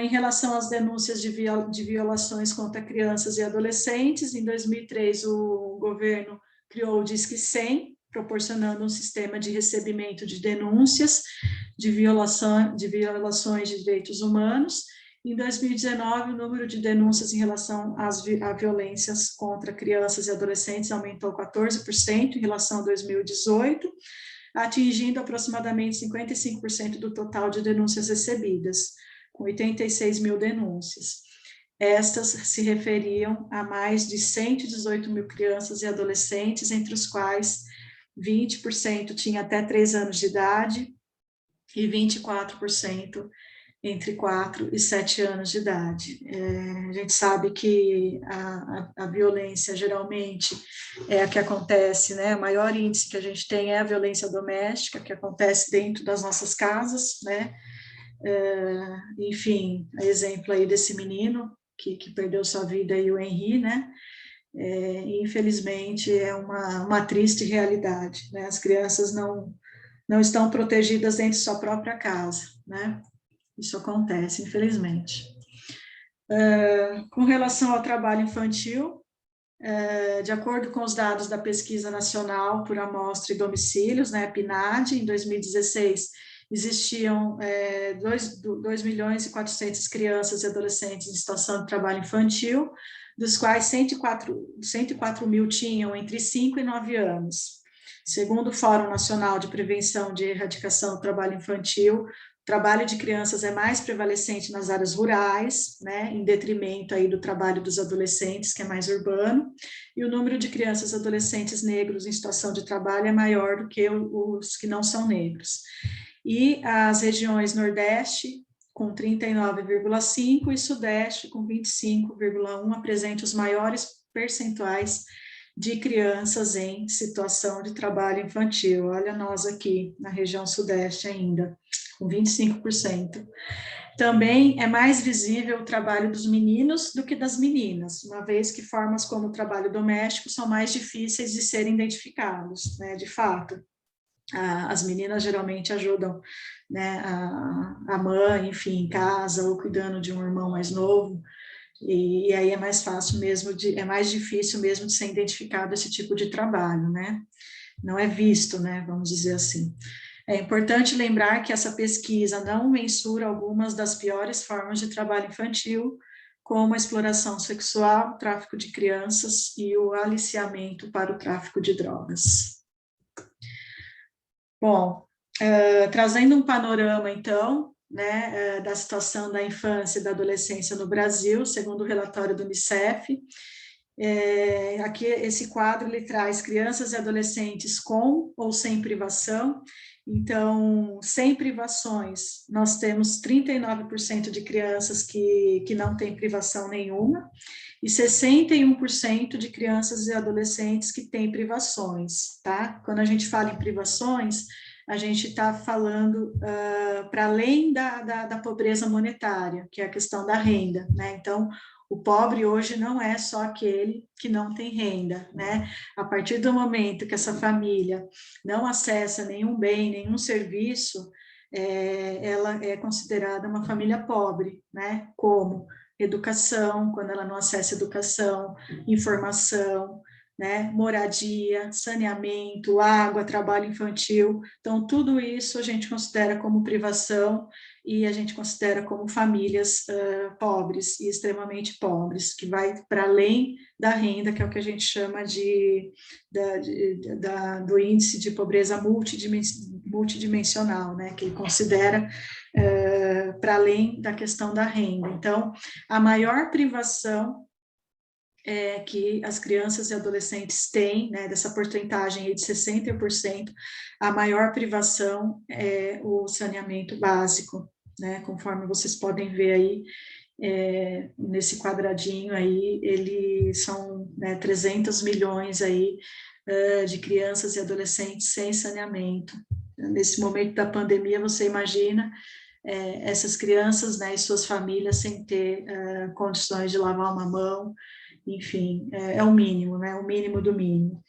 em relação às denúncias de violações contra crianças e adolescentes, em 2003 o governo criou o Disque 100, proporcionando um sistema de recebimento de denúncias de violações de direitos humanos. Em 2019, o número de denúncias em relação a violências contra crianças e adolescentes aumentou 14% em relação a 2018, atingindo aproximadamente 55% do total de denúncias recebidas, com 86 mil denúncias. Estas se referiam a mais de 118 mil crianças e adolescentes, entre os quais 20% tinha até 3 anos de idade e 24% entre 4 e 7 anos de idade. A gente sabe que a violência geralmente é a que acontece, né? O maior índice que a gente tem é a violência doméstica, que acontece dentro das nossas casas, né? Enfim, exemplo aí desse menino que perdeu sua vida aí, o Henri, né? Infelizmente é uma triste realidade, né? As crianças não estão protegidas dentro de sua própria casa, né? Isso acontece, infelizmente. Com relação ao trabalho infantil, de acordo com os dados da Pesquisa Nacional por Amostra e Domicílios, né, PNAD, em 2016, existiam 2 milhões e 400 crianças e adolescentes em situação de trabalho infantil, dos quais 104 mil tinham entre 5 e 9 anos. Segundo o Fórum Nacional de Prevenção de Erradicação do Trabalho Infantil, o trabalho de crianças é mais prevalecente nas áreas rurais, né, em detrimento aí do trabalho dos adolescentes, que é mais urbano, e o número de crianças e adolescentes negros em situação de trabalho é maior do que os que não são negros. E as regiões Nordeste, com 39,5%, e Sudeste, com 25,1%, apresentam os maiores percentuais de crianças em situação de trabalho infantil. Olha nós aqui na região Sudeste ainda, com 25%. Também é mais visível o trabalho dos meninos do que das meninas, uma vez que formas como o trabalho doméstico são mais difíceis de serem identificados, né, de fato. As meninas geralmente ajudam, né, a mãe, enfim, em casa, ou cuidando de um irmão mais novo, e aí é mais fácil mesmo, é mais difícil mesmo de ser identificado esse tipo de trabalho, né? Não é visto, né, vamos dizer assim. É importante lembrar que essa pesquisa não mensura algumas das piores formas de trabalho infantil, como a exploração sexual, tráfico de crianças e o aliciamento para o tráfico de drogas. Bom, trazendo um panorama, então, né, da situação da infância e da adolescência no Brasil, segundo o relatório do Unicef, aqui esse quadro ele traz crianças e adolescentes com ou sem privação. Então, sem privações, nós temos 39% de crianças que não têm privação nenhuma, e 61% de crianças e adolescentes que têm privações, tá? Quando a gente fala em privações, a gente está falando para além da pobreza monetária, que é a questão da renda, né? Então, o pobre hoje não é só aquele que não tem renda, né? A partir do momento que essa família não acessa nenhum bem, nenhum serviço, ela é considerada uma família pobre, né? Como educação, quando ela não acessa educação, informação, né? Moradia, saneamento, água, trabalho infantil. Então, tudo isso a gente considera como privação e a gente considera como famílias pobres e extremamente pobres, que vai para além da renda, que é o que a gente chama do índice de pobreza multidimensional, né, que ele considera para além da questão da renda. Então, a maior privação que as crianças e adolescentes têm, né, dessa porcentagem aí de 60%, a maior privação é o saneamento básico, né, conforme vocês podem ver aí, nesse quadradinho aí, são, né, 300 milhões aí de crianças e adolescentes sem saneamento. Nesse momento da pandemia, você imagina essas crianças, né, e suas famílias sem ter condições de lavar uma mão, enfim, é o mínimo, né, o mínimo do mínimo.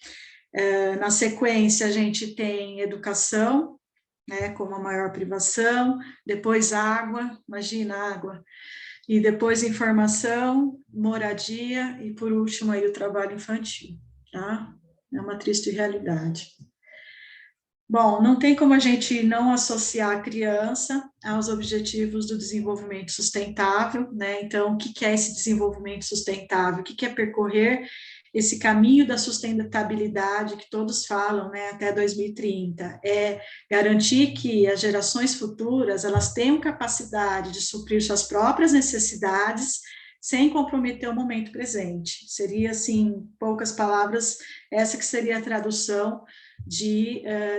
Na sequência, a gente tem educação, né, como a maior privação, depois água, imagina água, e depois informação, moradia, e por último aí o trabalho infantil, tá? É uma triste realidade. Bom, não tem como a gente não associar a criança aos objetivos do desenvolvimento sustentável, né? Então, o que é esse desenvolvimento sustentável? O que é percorrer esse caminho da sustentabilidade que todos falam, né, até 2030? É garantir que as gerações futuras, elas tenham capacidade de suprir suas próprias necessidades sem comprometer o momento presente. Seria, assim, poucas palavras, essa que seria a tradução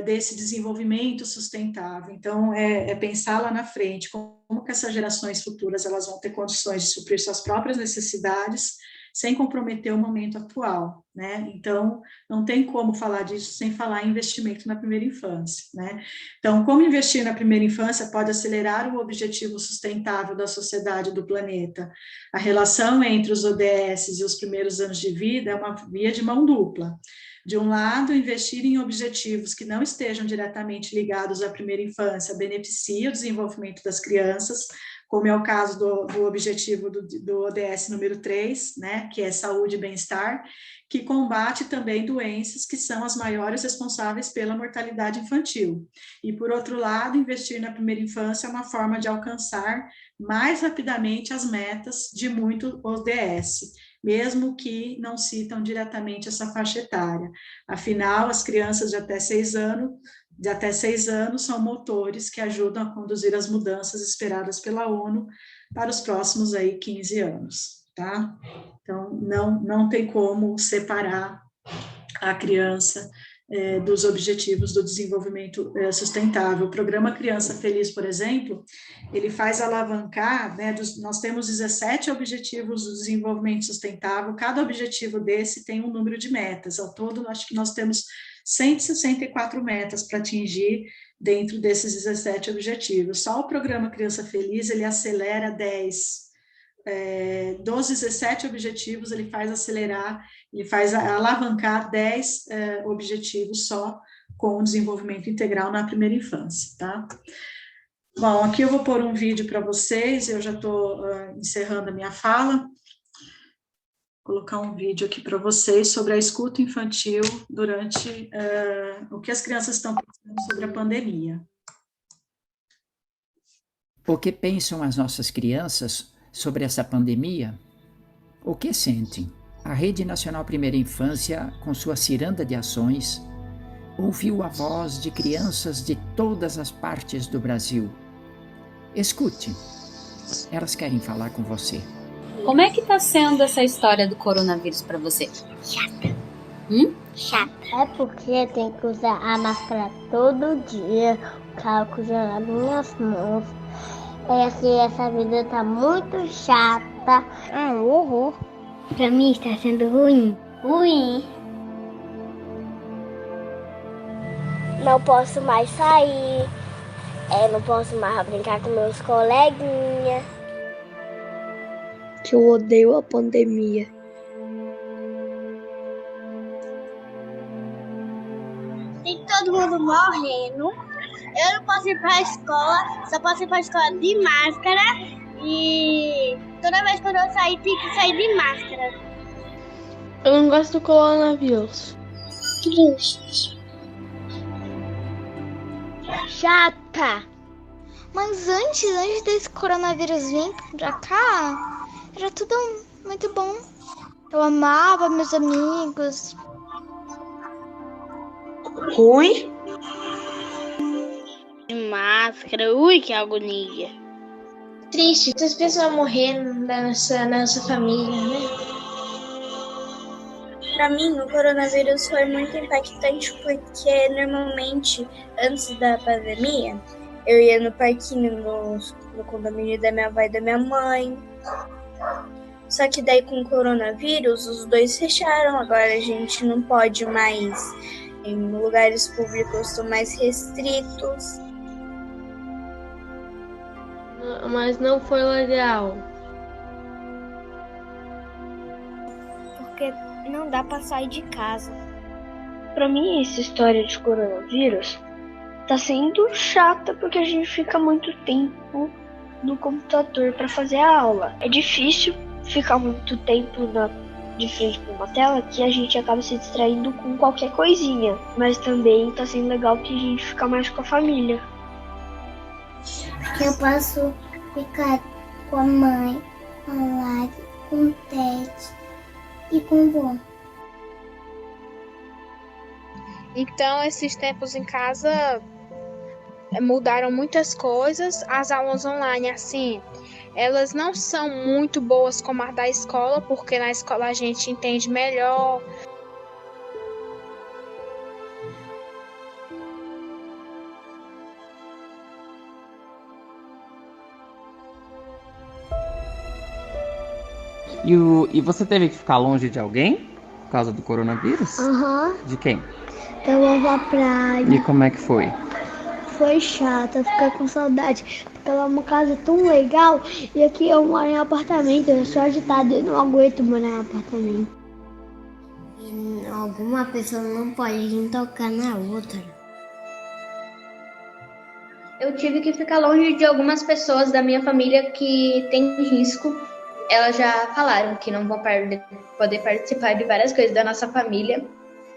desse desenvolvimento sustentável. Então, é pensar lá na frente, como que essas gerações futuras elas vão ter condições de suprir suas próprias necessidades sem comprometer o momento atual, né? Então, não tem como falar disso sem falar em investimento na primeira infância, né? Então, como investir na primeira infância pode acelerar o objetivo sustentável da sociedade e do planeta? A relação entre os ODS e os primeiros anos de vida é uma via de mão dupla. De um lado, investir em objetivos que não estejam diretamente ligados à primeira infância beneficia o desenvolvimento das crianças, como é o caso do objetivo do ODS número 3, né, que é saúde e bem-estar, que combate também doenças que são as maiores responsáveis pela mortalidade infantil. E, por outro lado, investir na primeira infância é uma forma de alcançar mais rapidamente as metas de muito ODS, mesmo que não citam diretamente essa faixa etária. Afinal, as crianças de até 6 anos são motores que ajudam a conduzir as mudanças esperadas pela ONU para os próximos aí 15 anos, tá? Então, não tem como separar a criança dos objetivos do desenvolvimento sustentável. O programa Criança Feliz, por exemplo, ele faz alavancar, né, nós temos 17 objetivos do desenvolvimento sustentável, cada objetivo desse tem um número de metas, ao todo acho que nós temos 164 metas para atingir dentro desses 17 objetivos. Só o programa Criança Feliz, ele acelera 10. Dos 17 objetivos, ele faz acelerar, ele faz alavancar 10 objetivos só com o desenvolvimento integral na primeira infância, tá? Bom, aqui eu vou pôr um vídeo para vocês, eu já estou encerrando a minha fala. Vou colocar um vídeo aqui para vocês sobre a escuta infantil durante o que as crianças estão pensando sobre a pandemia.
O que pensam as nossas crianças sobre essa pandemia? O que sentem? A Rede Nacional Primeira Infância, com sua ciranda de ações, ouviu a voz de crianças de todas as partes do Brasil. Escute, elas querem falar com você.
Como é que tá sendo essa história do coronavírus para você?
Chata. Chata. É porque tem que usar a máscara todo dia, o álcool gel nas minhas mãos. É que essa vida tá muito chata. Horror. Pra mim está sendo ruim. Não posso mais sair. Não posso mais brincar com meus coleguinhas.
Que eu odeio a pandemia.
Tem todo mundo morrendo. Eu não posso ir pra escola, só posso ir pra escola de máscara. E toda vez que eu sair, tem que sair de máscara.
Eu não gosto do coronavírus.
Triste.
Chata.
Mas antes desse coronavírus vir pra cá, era tudo muito bom. Eu amava meus amigos.
Ruim?
Máscara, que agonia.
Triste, muitas pessoas morrendo da nossa família, né?
Para mim, o coronavírus foi muito impactante porque, normalmente, antes da pandemia, eu ia no parquinho no condomínio da minha avó e da minha mãe. Só que daí, com o coronavírus, os dois fecharam. Agora a gente não pode mais, em lugares públicos estão mais restritos.
Mas não foi legal.
Porque não dá pra sair de casa.
Pra mim, essa história de coronavírus tá sendo chata porque a gente fica muito tempo no computador pra fazer a aula. É difícil ficar muito tempo de frente pra uma tela que a gente acaba se distraindo com qualquer coisinha. Mas também tá sendo legal que a gente fica mais com a família.
Porque eu posso ficar com a mãe, com a Lari, com o Tete e com o vô.
Então, esses tempos em casa mudaram muitas coisas. As aulas online, assim, elas não são muito boas como as da escola, porque na escola a gente entende melhor.
E você teve que ficar longe de alguém por causa do coronavírus? De quem?
Eu vou pra praia.
E como é que foi?
Foi chata, ficar com saudade. Porque ela é uma casa tão legal. E aqui eu moro em apartamento. Eu sou agitada, eu não aguento morar em apartamento. E alguma pessoa não pode tocar na outra.
Eu tive que ficar longe de algumas pessoas da minha família que têm risco. Elas já falaram que não vão poder participar de várias coisas da nossa família.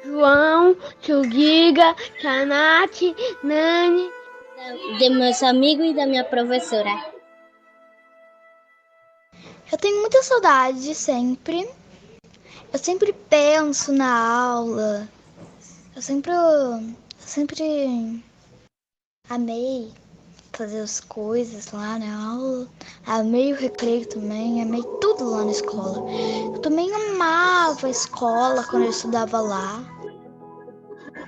João, tio Giga, tia Nath, Nani.
De meus amigos e da minha professora.
Eu tenho muita saudade sempre. Eu sempre penso na aula. Eu sempre amei fazer as coisas lá na aula. Amei o recreio também, amei tudo lá na escola. Eu também amava a escola quando eu estudava lá.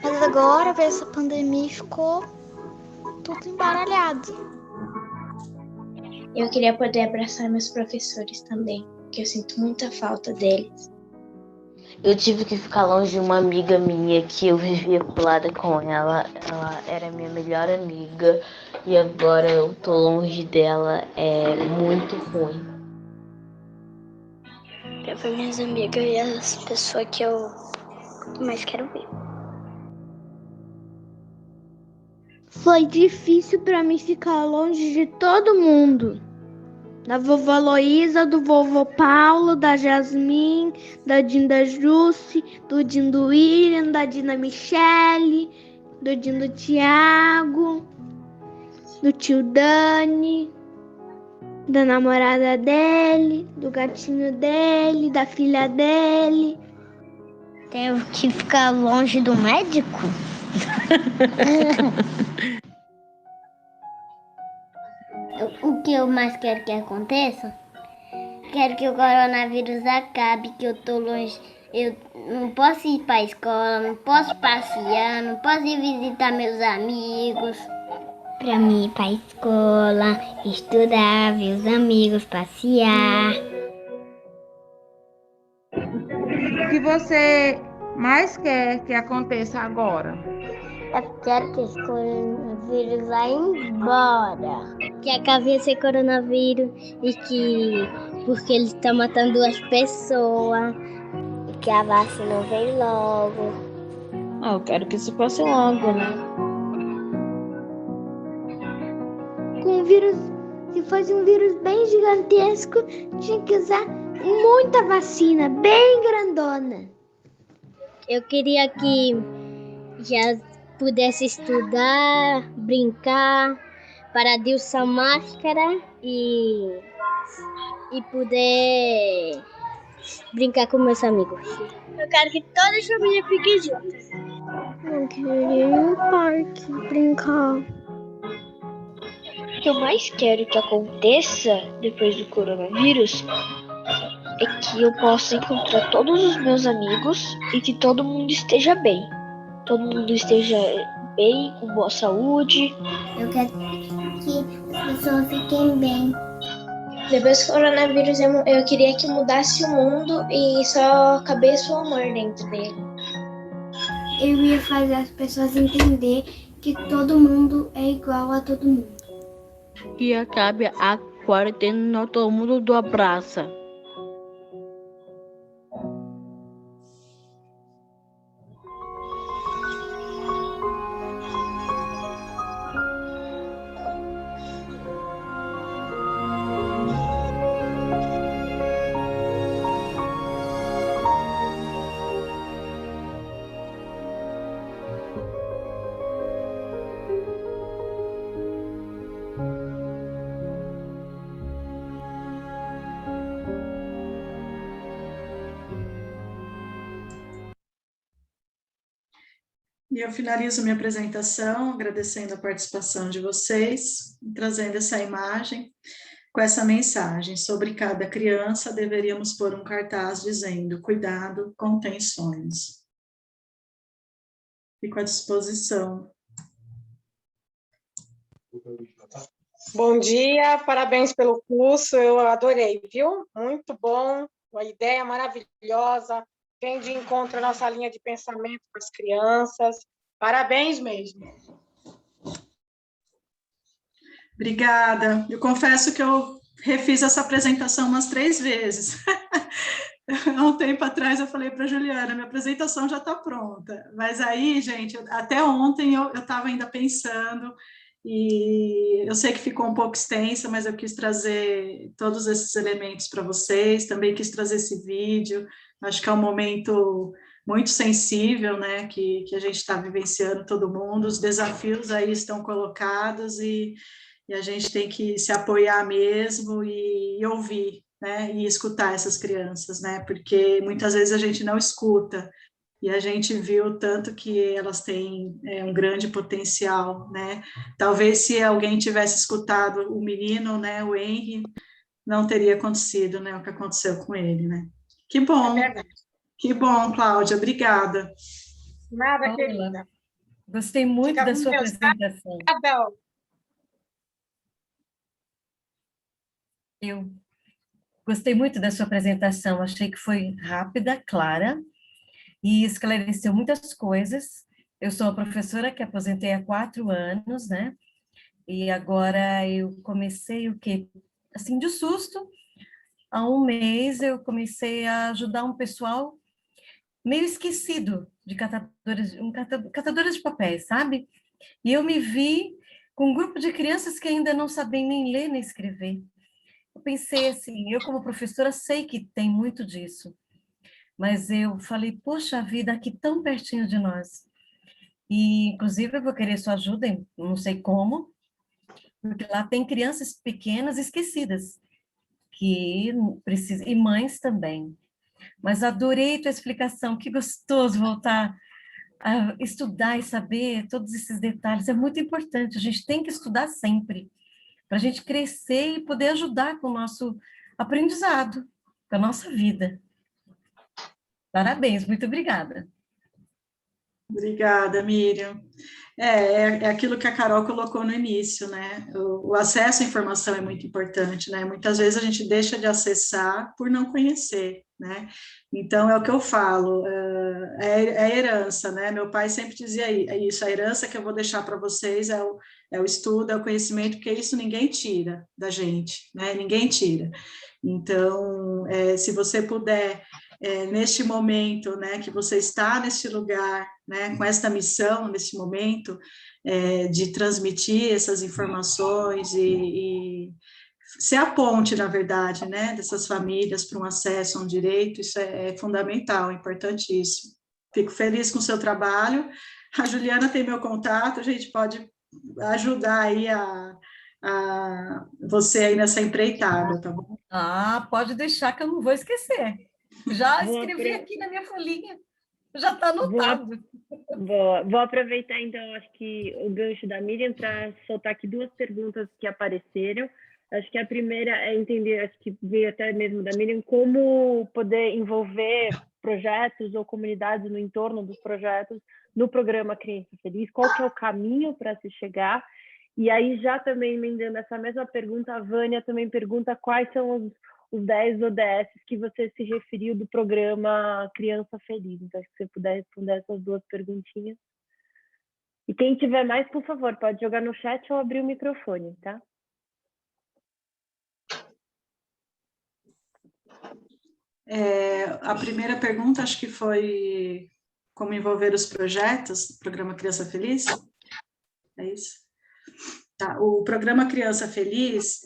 Mas agora, veio essa pandemia, ficou tudo embaralhado.
Eu queria poder abraçar meus professores também, que eu sinto muita falta deles.
Eu tive que ficar longe de uma amiga minha que eu vivia colada com ela. Ela era minha melhor amiga e agora eu tô longe dela. É muito ruim.
Eu ver minhas amigas e as pessoas que eu mais quero ver.
Foi difícil para mim ficar longe de todo mundo. Da vovó Heloísa, do vovô Paulo, da Jasmin, da Dinda Jusce, do Dindo William, da Dina Michele, do Dindo Tiago, do tio Dani, da namorada dele, do gatinho dele, da filha dele.
Tenho que ficar longe do médico? O que eu mais quero que aconteça? Quero que o coronavírus acabe, que eu tô longe. Eu não posso ir pra escola, não posso passear, não posso ir visitar meus amigos. Pra mim ir pra escola, estudar, ver os amigos, passear.
O que você mais quer que aconteça agora?
Eu quero que esse coronavírus vá embora. Que acabe esse coronavírus e que... porque ele está matando as pessoas. E que a vacina vem logo.
Eu quero que isso passe logo, né?
Com um vírus, se fosse um vírus bem gigantesco, tinha que usar muita vacina, bem grandona.
Eu queria que já pudesse estudar, brincar, parar de usar máscara e poder brincar com meus amigos.
Eu quero que toda a família fique junta.
Eu queria ir no parque brincar.
O que eu mais quero que aconteça depois do coronavírus é que eu possa encontrar todos os meus amigos e que todo mundo esteja bem. Todo mundo esteja bem, com boa saúde.
Eu quero que as pessoas fiquem bem.
Depois do coronavírus, eu queria que mudasse o mundo e só cabesse o amor dentro dele.
Eu ia fazer as pessoas entender que todo mundo é igual a todo mundo.
Que acabe a quarentena, todo mundo do abraça.
E eu finalizo minha apresentação agradecendo a participação de vocês, trazendo essa imagem com essa mensagem: sobre cada criança deveríamos pôr um cartaz dizendo: cuidado, contém sonhos. Fico à disposição.
Bom dia, parabéns pelo curso, eu adorei, viu? Muito bom, uma ideia maravilhosa, vem de encontro à nossa linha de pensamento com as crianças, parabéns mesmo.
Obrigada, eu confesso que eu refiz essa apresentação umas 3 vezes. Há um tempo atrás eu falei para a Juliana, minha apresentação já está pronta, mas aí, gente, até ontem eu estava ainda pensando, e eu sei que ficou um pouco extensa, mas eu quis trazer todos esses elementos para vocês, também quis trazer esse vídeo. Acho que é um momento muito sensível, né, que a gente está vivenciando, todo mundo, os desafios aí estão colocados e a gente tem que se apoiar mesmo e ouvir, né, e escutar essas crianças, né, porque muitas vezes a gente não escuta, e a gente viu tanto que elas têm um grande potencial, né, talvez se alguém tivesse escutado o menino, né, o Henry, não teria acontecido, né, o que aconteceu com ele, né. Que bom, que bom, Cláudia, obrigada.
Nada,
Paula,
querida.
Gostei muito da sua apresentação. Eu gostei muito da sua apresentação, achei que foi rápida, clara, e esclareceu muitas coisas. Eu sou uma professora que aposentei há 4 anos, né? E agora eu comecei o quê? Assim, de susto, há 1 mês eu comecei a ajudar um pessoal meio esquecido de catadoras de papéis, sabe? E eu me vi com um grupo de crianças que ainda não sabem nem ler nem escrever. Eu pensei assim, eu como professora sei que tem muito disso, mas eu falei, poxa vida, aqui tão pertinho de nós. E, inclusive, eu vou querer sua ajuda, não sei como, porque lá tem crianças pequenas esquecidas, que precisam, e mães também. Mas adorei tua explicação, que gostoso voltar a estudar e saber todos esses detalhes, é muito importante, a gente tem que estudar sempre, para a gente crescer e poder ajudar com o nosso aprendizado, com a nossa vida. Parabéns, muito obrigada.
Obrigada, Miriam. É aquilo que a Carol colocou no início, né? O acesso à informação é muito importante, né? Muitas vezes a gente deixa de acessar por não conhecer, né? Então, é o que eu falo, é a herança, né? Meu pai sempre dizia isso, a herança que eu vou deixar para vocês é o estudo, é o conhecimento, porque isso ninguém tira da gente, né? Ninguém tira. Então, se você puder, neste momento, né, que você está neste lugar, né, com esta missão, neste momento, de transmitir essas informações e ser a ponte, na verdade, né, dessas famílias para um acesso a um direito, isso é fundamental, importantíssimo. Fico feliz com o seu trabalho. A Juliana tem meu contato, a gente pode ajudar aí você aí nessa empreitada, tá bom?
Ah, pode deixar que eu não vou esquecer. Já escrevi aqui na minha folhinha, já está anotado.
Vou aproveitar, então, acho que o gancho da Miriam para soltar aqui 2 perguntas que apareceram. Acho que a primeira é entender, acho que veio até mesmo da Miriam, como poder envolver projetos ou comunidades no entorno dos projetos no programa Criança Feliz, qual que é o caminho para se chegar. E aí, já também emendando essa mesma pergunta, a Vânia também pergunta quais são os 10 ODS que você se referiu do programa Criança Feliz. Então, se você puder responder essas 2 perguntinhas. E quem tiver mais, por favor, pode jogar no chat ou abrir o microfone, tá?
A primeira pergunta, acho que foi como envolver os projetos do programa Criança Feliz. É isso? Tá, o programa Criança Feliz,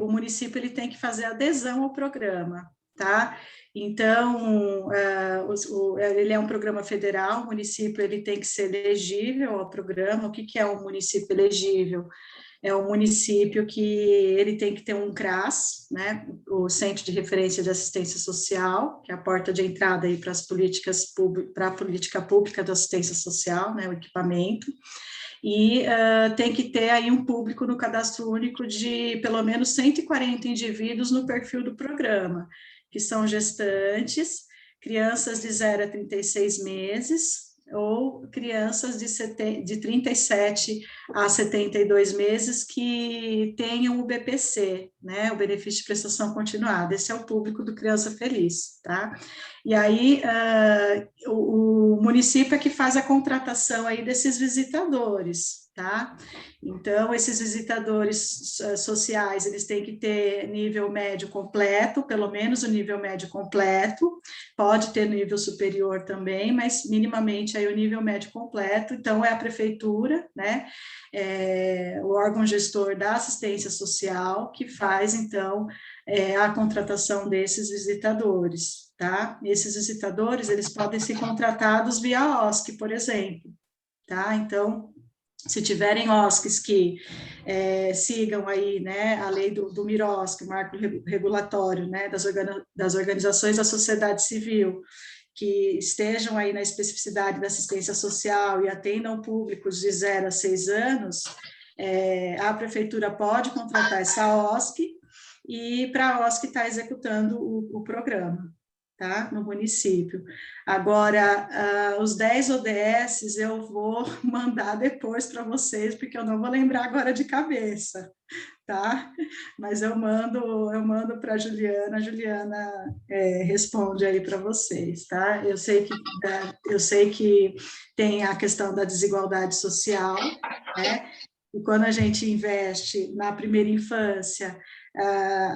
o município ele tem que fazer adesão ao programa, tá? Então, ele é um programa federal, o município ele tem que ser elegível ao programa. O que é um município elegível? É um município que ele tem que ter um CRAS, né, o Centro de Referência de Assistência Social, que é a porta de entrada aí para as políticas para a política pública de assistência social, né, o equipamento. E tem que ter aí um público no cadastro único de pelo menos 140 indivíduos no perfil do programa, que são gestantes, crianças de 0 a 36 meses, ou crianças de 37 a 72 meses que tenham o BPC, né, o benefício de prestação continuada. Esse é o público do Criança Feliz, tá? E aí, o município é que faz a contratação aí desses visitadores, tá? Então, esses visitadores sociais, eles têm que ter nível médio completo, pelo menos o nível médio completo, pode ter nível superior também, mas minimamente aí o nível médio completo. Então, é a prefeitura, né, o órgão gestor da assistência social que faz, então, a contratação desses visitadores, tá? E esses visitadores, eles podem ser contratados via OSC, por exemplo, tá? Então, se tiverem OSCs que sigam aí, né, a lei do MIROSC, marco regulatório, né, das organizações da sociedade civil, que estejam aí na especificidade da assistência social e atendam públicos de 0 a 6 anos, a prefeitura pode contratar essa OSC e para a OSC estar executando o programa, tá? No município. Agora, os 10 ODS eu vou mandar depois para vocês, porque eu não vou lembrar agora de cabeça, tá? Mas eu mando para a Juliana responde aí para vocês, tá? Eu sei que tem a questão da desigualdade social, né? E quando a gente investe na primeira infância,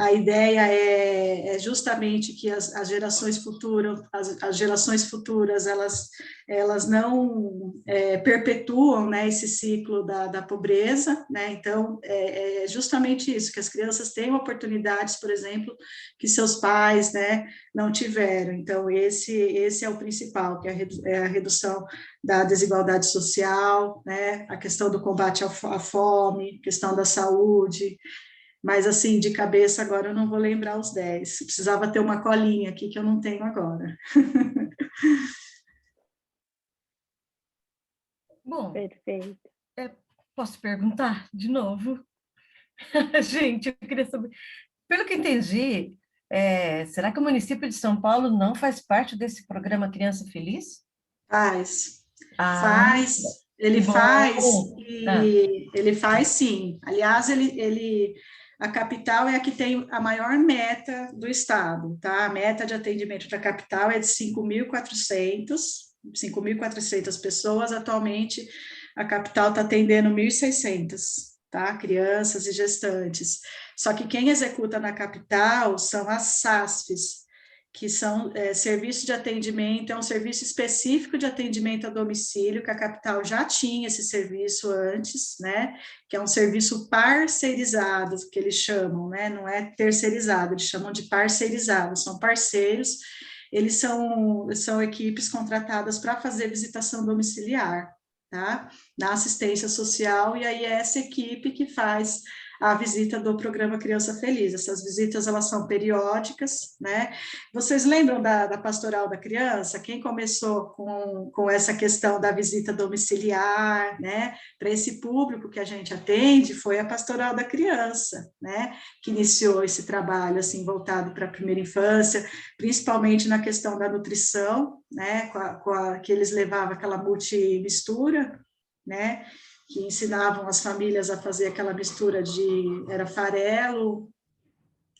a ideia é justamente que as gerações futuras elas não perpetuam, né, esse ciclo da pobreza, né? Então é justamente isso, que as crianças tenham oportunidades, por exemplo, que seus pais, né, não tiveram. Então esse é o principal, que é a redução da desigualdade social, né, a questão do combate à fome, questão da saúde, mas assim, de cabeça agora eu não vou lembrar os 10, precisava ter uma colinha aqui que eu não tenho agora.
Bom,
perfeito.
Posso perguntar de novo? Gente, eu queria saber, pelo que entendi, será que o município de São Paulo não faz parte desse programa Criança Feliz?
Faz.
Que bom.
Ele faz sim. Aliás, a capital é a que tem a maior meta do estado, tá? A meta de atendimento da capital é de 5.400 pessoas. Atualmente, a capital está atendendo 1.600, tá? Crianças e gestantes. Só que quem executa na capital são as SASFs, que são serviço de atendimento, é um serviço específico de atendimento a domicílio, que a capital já tinha esse serviço antes, né, que é um serviço parceirizado, que eles chamam, né, não é terceirizado, eles chamam de parceirizado, são parceiros, eles são equipes contratadas para fazer visitação domiciliar, tá, na assistência social, e aí é essa equipe que faz a visita do programa Criança Feliz. Essas visitas, elas são periódicas, né? Vocês lembram da Pastoral da Criança? Quem começou com essa questão da visita domiciliar, né? Para esse público que a gente atende, foi a Pastoral da Criança, né? Que iniciou esse trabalho, assim, voltado para a primeira infância, principalmente na questão da nutrição, né? Que eles levavam aquela multimistura, né? Que ensinavam as famílias a fazer aquela mistura era farelo,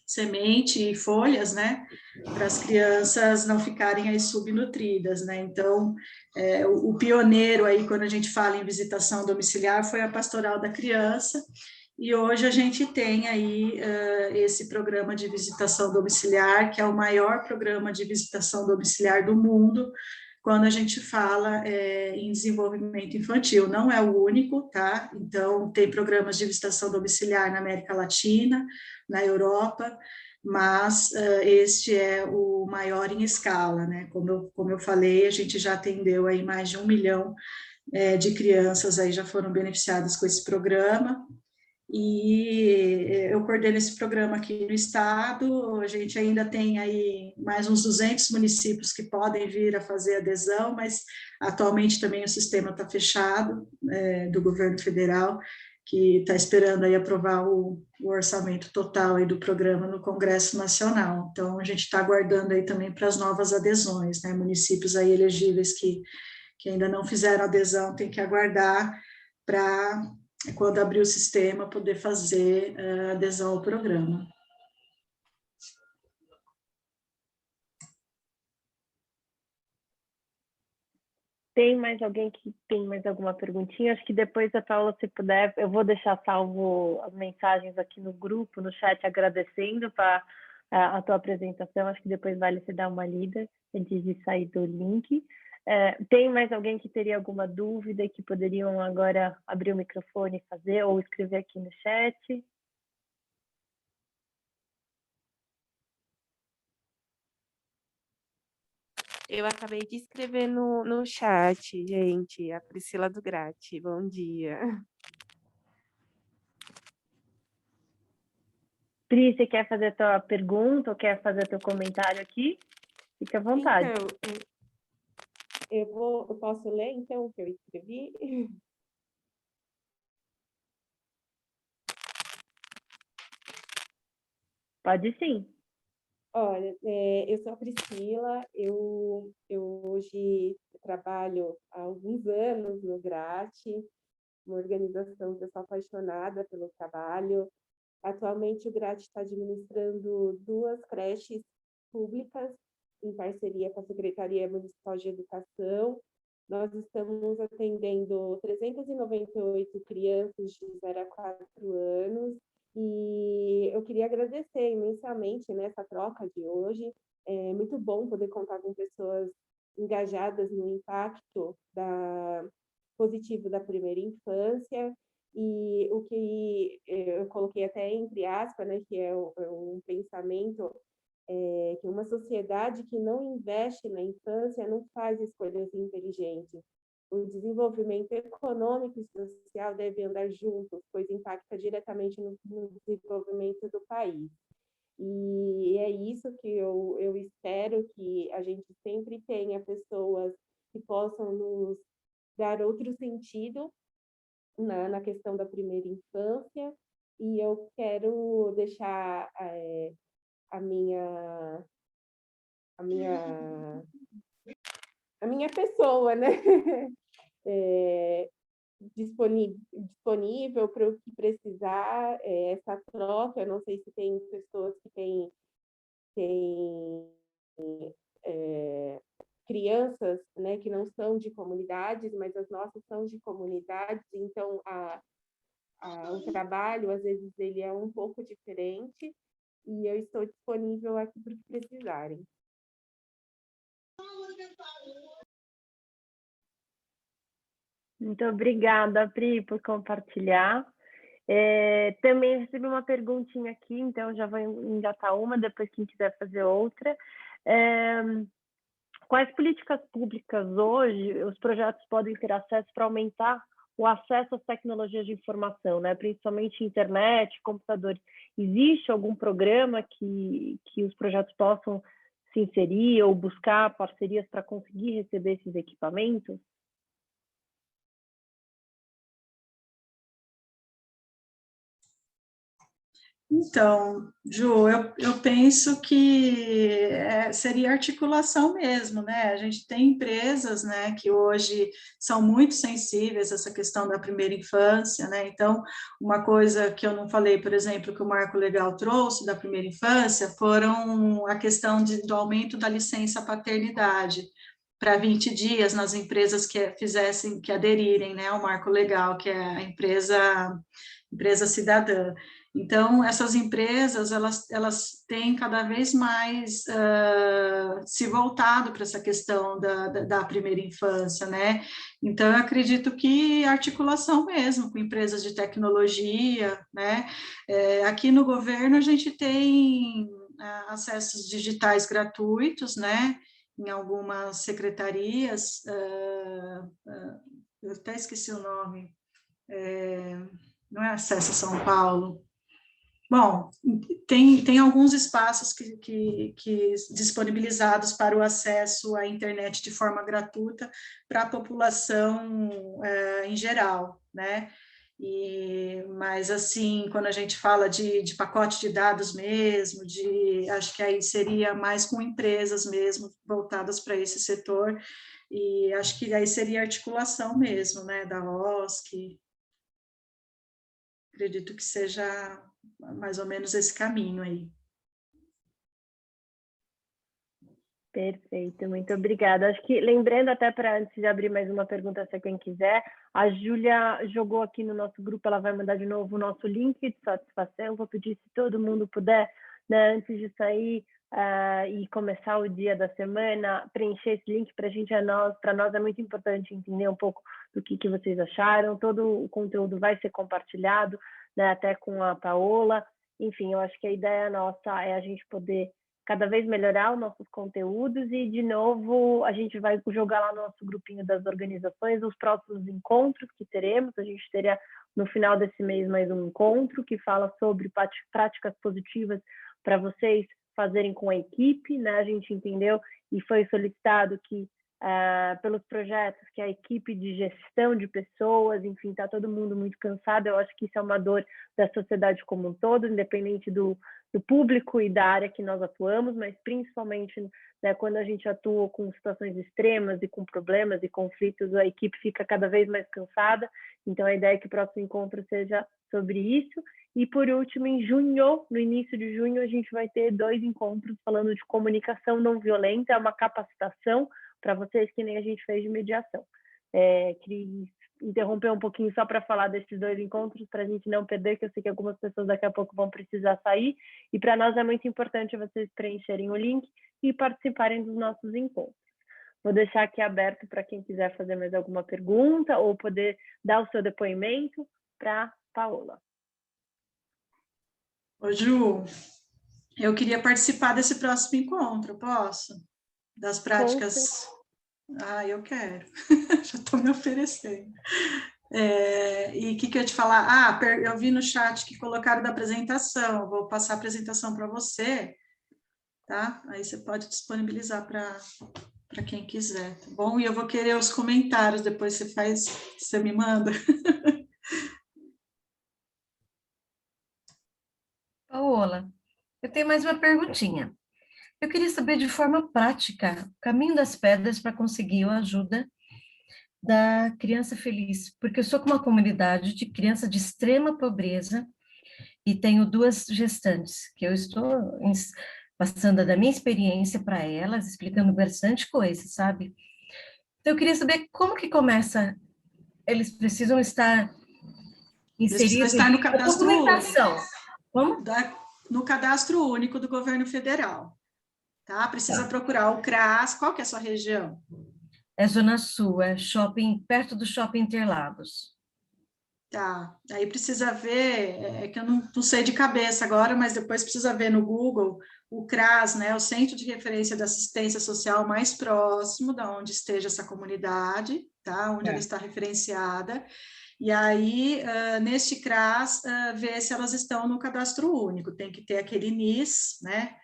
semente e folhas, né, para as crianças não ficarem aí subnutridas, né, então, o pioneiro aí, quando a gente fala em visitação domiciliar, foi a Pastoral da Criança, e hoje a gente tem aí esse programa de visitação domiciliar, que é o maior programa de visitação domiciliar do mundo, quando a gente fala em desenvolvimento infantil. Não é o único, tá? Então, tem programas de visitação domiciliar na América Latina, na Europa, mas este é o maior em escala, né? Como eu falei, a gente já atendeu aí mais de 1 milhão de crianças aí já foram beneficiadas com esse programa, e eu coordeno esse programa aqui no estado. A gente ainda tem aí mais uns 200 municípios que podem vir a fazer adesão, mas atualmente também o sistema está fechado, do governo federal, que está esperando aí aprovar o orçamento total aí do programa no Congresso Nacional. Então, a gente está aguardando aí também para as novas adesões, né? Municípios aí elegíveis que ainda não fizeram adesão, tem que aguardar para, quando abrir o sistema, poder fazer adesão ao programa.
Tem mais alguém que tem mais alguma perguntinha? Acho que depois, a Paula, se puder, eu vou deixar salvo as mensagens aqui no grupo, no chat, agradecendo para a tua apresentação. Acho que depois vale você dar uma lida antes de sair do link. Tem mais alguém que teria alguma dúvida e que poderiam agora abrir o microfone e fazer, ou escrever aqui no chat?
Eu acabei de escrever no chat, gente, a Priscila do Grati. Bom dia.
Pri, você quer fazer a tua pergunta ou quer fazer teu comentário aqui? Fique à vontade.
Então, eu posso ler, então, o que eu escrevi?
Pode sim.
Olha, eu sou a Priscila, eu hoje trabalho há alguns anos no GRAT, uma organização que eu sou apaixonada pelo trabalho. Atualmente, o GRAT está administrando 2 creches públicas, em parceria com a Secretaria Municipal de Educação. Nós estamos atendendo 398 crianças de 0 a 4 anos, e eu queria agradecer imensamente nessa troca de hoje. É muito bom poder contar com pessoas engajadas no impacto positivo da primeira infância, e o que eu coloquei até entre aspas, né, que é um pensamento, que uma sociedade que não investe na infância não faz escolhas inteligentes. O desenvolvimento econômico e social devem andar juntos, pois impacta diretamente no desenvolvimento do país. E é isso que eu espero, que a gente sempre tenha pessoas que possam nos dar outro sentido na questão da primeira infância. E eu quero deixar a minha pessoa, né? Disponível para o que precisar, essa troca. Eu não sei se tem pessoas que têm crianças, né, que não são de comunidades, mas as nossas são de comunidades, então o trabalho, às vezes, ele é um pouco diferente, e eu estou disponível aqui para o que precisarem.
Muito obrigada, Pri, por compartilhar. Também recebi uma perguntinha aqui, então já vou engatar uma, depois quem quiser fazer outra. Quais políticas públicas hoje os projetos podem ter acesso para aumentar o acesso às tecnologias de informação, né? Principalmente internet, computadores? Existe algum programa que os projetos possam se inserir ou buscar parcerias para conseguir receber esses equipamentos?
Então, Ju, eu penso que seria articulação mesmo, né? A gente tem empresas, né, que hoje são muito sensíveis a essa questão da primeira infância, né? Então, uma coisa que eu não falei, por exemplo, que o Marco Legal trouxe da primeira infância, foram a questão do aumento da licença paternidade para 20 dias nas empresas que aderirem, né, ao Marco Legal, que é a empresa cidadã. Então, essas empresas, elas têm cada vez mais se voltado para essa questão da primeira infância, né? Então, eu acredito que articulação mesmo com empresas de tecnologia, né? Aqui no governo, a gente tem acessos digitais gratuitos, né? Em algumas secretarias, eu até esqueci o nome, não é Acesso São Paulo. Bom, tem alguns espaços que disponibilizados para o acesso à internet de forma gratuita para a população em geral, né? Mas, assim, quando a gente fala de pacote de dados mesmo, acho que aí seria mais com empresas mesmo, voltadas para esse setor, e acho que aí seria articulação mesmo, né, da OSC. Acredito que seja mais ou menos esse caminho aí.
Perfeito, muito obrigada. Acho que, lembrando até para antes de abrir mais uma pergunta, se quem quiser, a Júlia jogou aqui no nosso grupo, ela vai mandar de novo o nosso link de satisfação. Vou pedir, se todo mundo puder, né, antes de sair e começar o dia da semana, preencher esse link para a gente. Para nós é muito importante entender um pouco do que vocês acharam. Todo o conteúdo vai ser compartilhado, né, até com a Paola. Enfim, eu acho que a ideia nossa é a gente poder cada vez melhorar os nossos conteúdos, e, de novo, a gente vai jogar lá no nosso grupinho das organizações os próximos encontros que teremos. A gente teria, no final desse mês, mais um encontro que fala sobre práticas positivas para vocês fazerem com a equipe, né? A gente entendeu e foi solicitado que pelos projetos, que a equipe de gestão de pessoas, enfim, está todo mundo muito cansado. Eu acho que isso é uma dor da sociedade como um todo, independente do público e da área que nós atuamos, mas principalmente, né, quando a gente atua com situações extremas e com problemas e conflitos, a equipe fica cada vez mais cansada. Então, a ideia é que o próximo encontro seja sobre isso. E, por último, em junho, no início de junho, a gente vai ter 2 encontros falando de comunicação não violenta, é uma capacitação para vocês, que nem a gente fez de mediação. Queria interromper um pouquinho só para falar desses 2 encontros, para a gente não perder, que eu sei que algumas pessoas daqui a pouco vão precisar sair, e para nós é muito importante vocês preencherem o link e participarem dos nossos encontros. Vou deixar aqui aberto para quem quiser fazer mais alguma pergunta ou poder dar o seu depoimento para Paola.
Ô, Ju, eu queria participar desse próximo encontro, posso? Das práticas... eu quero. Já estou me oferecendo. E o que eu ia te falar? Eu vi no chat que colocaram da apresentação. Vou passar a apresentação para você, tá? Aí você pode disponibilizar para quem quiser, tá bom? E eu vou querer os comentários, depois você me manda.
Paola, eu tenho mais uma perguntinha. Eu queria saber de forma prática o caminho das pedras para conseguir a ajuda da criança feliz, porque eu sou com uma comunidade de criança de extrema pobreza e tenho 2 gestantes, que eu estou passando da minha experiência para elas, explicando bastante coisa, sabe? Então, eu queria saber como que começa, eles precisam estar inseridos
no cadastro
documentação.
Como? No cadastro único do governo federal. Tá? Precisa procurar o CRAS. Qual que é a sua região?
É Zona Sul, é shopping, perto do Shopping Interlagos.
Tá, aí precisa ver, que eu não sei de cabeça agora, mas depois precisa ver no Google o CRAS, né, o Centro de Referência da Assistência Social mais próximo da onde esteja essa comunidade, tá, onde ela está referenciada, e aí, neste CRAS, ver se elas estão no cadastro único, tem que ter aquele NIS, né,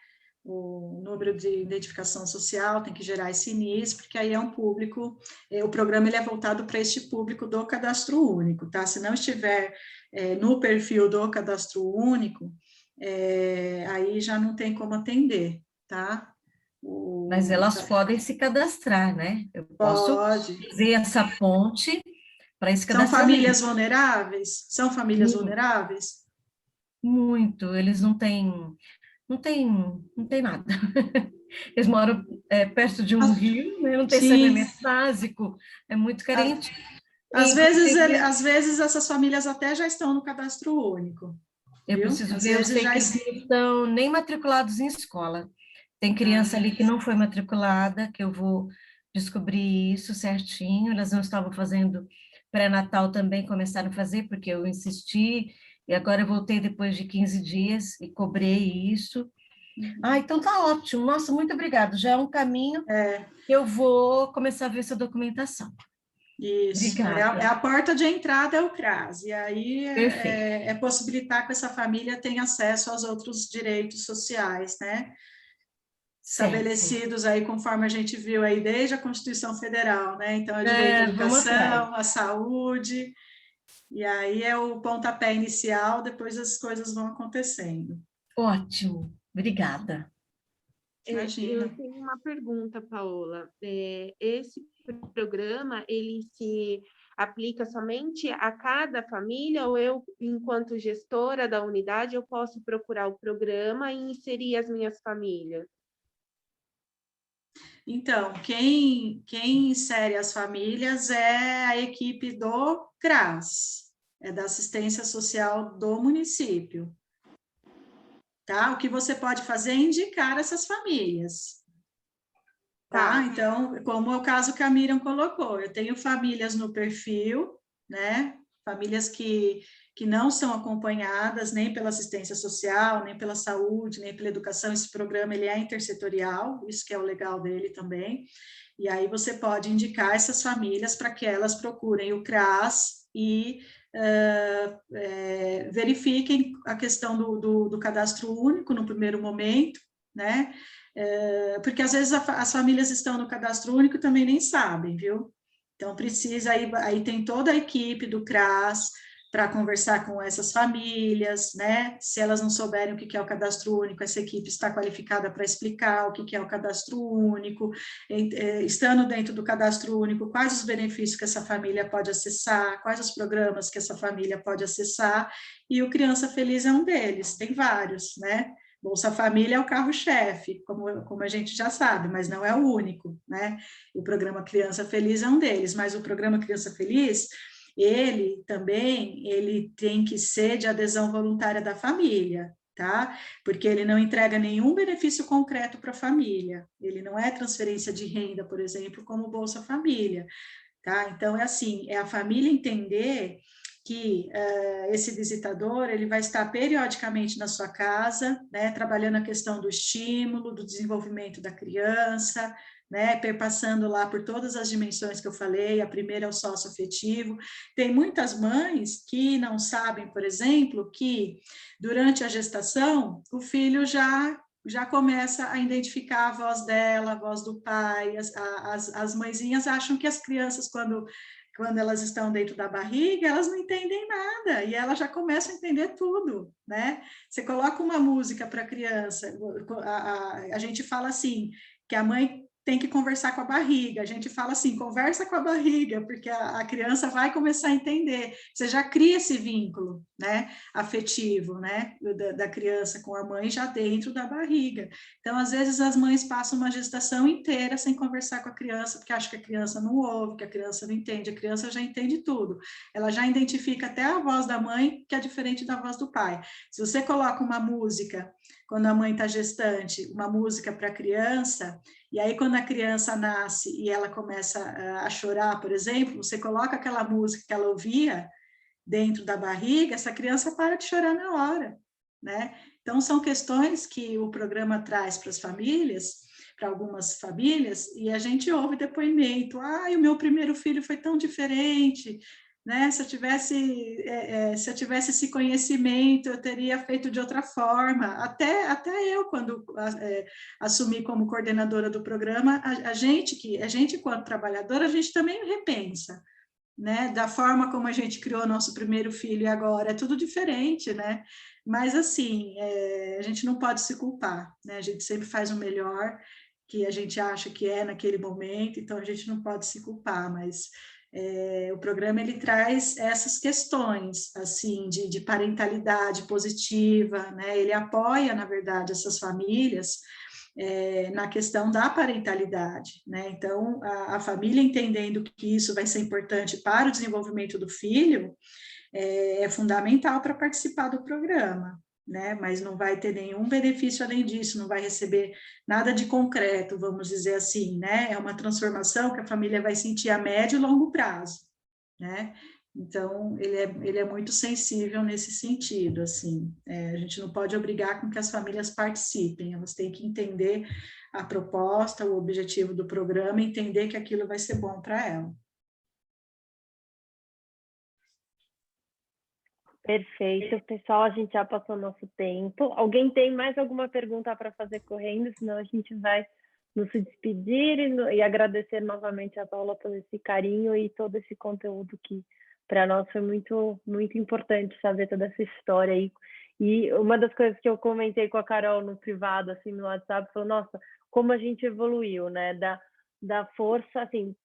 o número de identificação social, tem que gerar esse NIS, porque aí é um público, o programa ele é voltado para este público do cadastro único, tá? Se não estiver no perfil do cadastro único, aí já não tem como atender, tá?
Mas elas podem se cadastrar, né? Eu posso fazer essa ponte para esse cadastramento.
São famílias vulneráveis? São famílias vulneráveis?
Muito, eles não têm nada. Eles moram perto de um rio, né? Não tem saneamento básico, é muito carente.
Às vezes essas famílias até já estão no cadastro único.
Eu preciso ver, eu sei que eles não estão nem matriculados em escola. Tem criança ali que não foi matriculada, que eu vou descobrir isso certinho. Elas não estavam fazendo pré-natal também, começaram a fazer, porque eu insisti, e agora eu voltei depois de 15 dias e cobrei isso. Então tá ótimo. Nossa, muito obrigada. Já é um caminho que eu vou começar a ver essa documentação.
Isso, a porta de entrada é o CRAS, e aí é possibilitar que essa família tenha acesso aos outros direitos sociais, né? Estabelecidos aí, conforme a gente viu aí desde a Constituição Federal, né? Então, é direito à educação, à saúde, e aí é o pontapé inicial, depois as coisas vão acontecendo.
Ótimo, obrigada.
Imagina.
Eu tenho uma pergunta, Paola. Esse programa, ele se aplica somente a cada família, ou eu, enquanto gestora da unidade, eu posso procurar o programa e inserir as minhas famílias?
Então, quem insere as famílias é a equipe do CRAS, é da assistência social do município. Tá? O que você pode fazer é indicar essas famílias. Tá? Então, como é o caso que a Miriam colocou, eu tenho famílias no perfil, né? Famílias que não são acompanhadas nem pela assistência social, nem pela saúde, nem pela educação. Esse programa ele é intersetorial, isso que é o legal dele também. E aí você pode indicar essas famílias para que elas procurem o CRAS e verifiquem a questão do cadastro único no primeiro momento, né? porque às vezes as famílias estão no cadastro único e também nem sabem, viu? Então, precisa, aí tem toda a equipe do CRAS para conversar com essas famílias, né? Se elas não souberem o que é o cadastro único, essa equipe está qualificada para explicar o que é o cadastro único, estando dentro do cadastro único, quais os benefícios que essa família pode acessar, quais os programas que essa família pode acessar, e o Criança Feliz é um deles, tem vários, né? Bolsa Família é o carro-chefe, como a gente já sabe, mas não é o único, né? O programa Criança Feliz é um deles, mas o programa Criança Feliz, ele tem que ser de adesão voluntária da família, tá? Porque ele não entrega nenhum benefício concreto para a família, ele não é transferência de renda, por exemplo, como o Bolsa Família, tá? Então, é assim, é a família entender que esse visitador, ele vai estar periodicamente na sua casa, né, trabalhando a questão do estímulo, do desenvolvimento da criança, né, perpassando lá por todas as dimensões que eu falei, a primeira é o socioafetivo. Tem muitas mães que não sabem, por exemplo, que durante a gestação, o filho já começa a identificar a voz dela, a voz do pai, as mãezinhas acham que as crianças, quando elas estão dentro da barriga, elas não entendem nada, e elas já começam a entender tudo, né? Você coloca uma música para a criança, a gente fala assim, que a mãe tem que conversar com a barriga, a gente fala assim, conversa com a barriga, porque a criança vai começar a entender, você já cria esse vínculo, né, afetivo, né, da criança com a mãe já dentro da barriga. Então, às vezes, as mães passam uma gestação inteira sem conversar com a criança, porque acham que a criança não ouve, que a criança não entende, a criança já entende tudo, ela já identifica até a voz da mãe, que é diferente da voz do pai. Se você coloca uma música, quando a mãe está gestante, uma música para a criança, e aí quando a criança nasce e ela começa a chorar, por exemplo, você coloca aquela música que ela ouvia dentro da barriga, essa criança para de chorar na hora, né? Então, são questões que o programa traz para as famílias, para algumas famílias, e a gente ouve depoimento, o meu primeiro filho foi tão diferente, né? Se eu tivesse esse conhecimento, eu teria feito de outra forma. Até eu, quando assumi como coordenadora do programa, a gente, enquanto trabalhadora, a gente também repensa, né? Da forma como a gente criou nosso primeiro filho e agora, é tudo diferente, né? Mas, assim, a gente não pode se culpar, né? A gente sempre faz o melhor que a gente acha que é naquele momento, então a gente não pode se culpar, mas o programa ele traz essas questões assim de parentalidade positiva, né? Ele apoia, na verdade, essas famílias na questão da parentalidade, né? Então, a família entendendo que isso vai ser importante para o desenvolvimento do filho é fundamental para participar do programa, né? Mas não vai ter nenhum benefício além disso, não vai receber nada de concreto, vamos dizer assim, né? É uma transformação que a família vai sentir a médio e longo prazo, né? Então, ele é muito sensível nesse sentido, assim, a gente não pode obrigar com que as famílias participem, elas têm que entender a proposta, o objetivo do programa, entender que aquilo vai ser bom para ela.
Perfeito, pessoal, a gente já passou nosso tempo. Alguém tem mais alguma pergunta para fazer correndo? Senão a gente vai nos despedir e agradecer novamente a Paula por esse carinho e todo esse conteúdo que para nós foi muito, muito importante saber toda essa história aí. E uma das coisas que eu comentei com a Carol no privado, assim, no WhatsApp, foi, nossa, como a gente evoluiu, né? Da força, assim,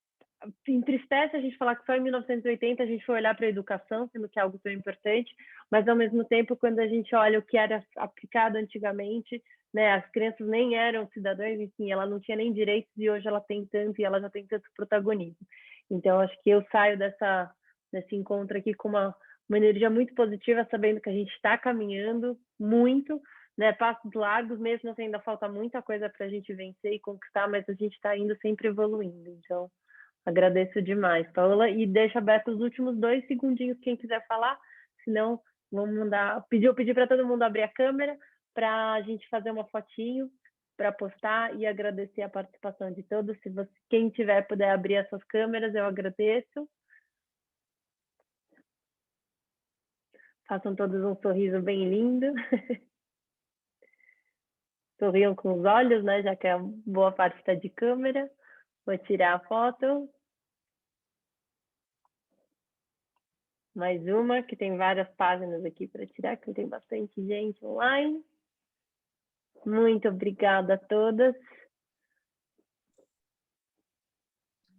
entristece a gente falar que só em 1980 a gente foi olhar para a educação, sendo que é algo tão importante, mas ao mesmo tempo, quando a gente olha o que era aplicado antigamente, né, as crianças nem eram cidadãs, enfim, ela não tinha nem direitos e hoje ela tem tanto e ela já tem tanto protagonismo. Então, acho que eu saio desse encontro aqui com uma energia muito positiva, sabendo que a gente está caminhando muito, né, passos largos, mesmo assim ainda falta muita coisa para a gente vencer e conquistar, mas a gente está indo sempre evoluindo. Então, agradeço demais, Paula, e deixa aberto os últimos 2 segundinhos quem quiser falar, senão vamos mandar, eu pedi para todo mundo abrir a câmera para a gente fazer uma fotinho para postar e agradecer a participação de todos. Se quem tiver puder abrir as suas câmeras, eu agradeço. Façam todos um sorriso bem lindo. sorriam com os olhos, né? Já que a boa parte está de câmera. Vou tirar a foto. Mais uma, que tem várias páginas aqui para tirar, que tem bastante gente online. Muito obrigada a todas.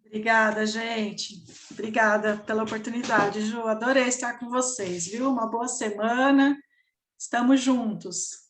Obrigada, gente. Obrigada pela oportunidade, Ju. Adorei estar com vocês, viu? Uma boa semana. Estamos juntos.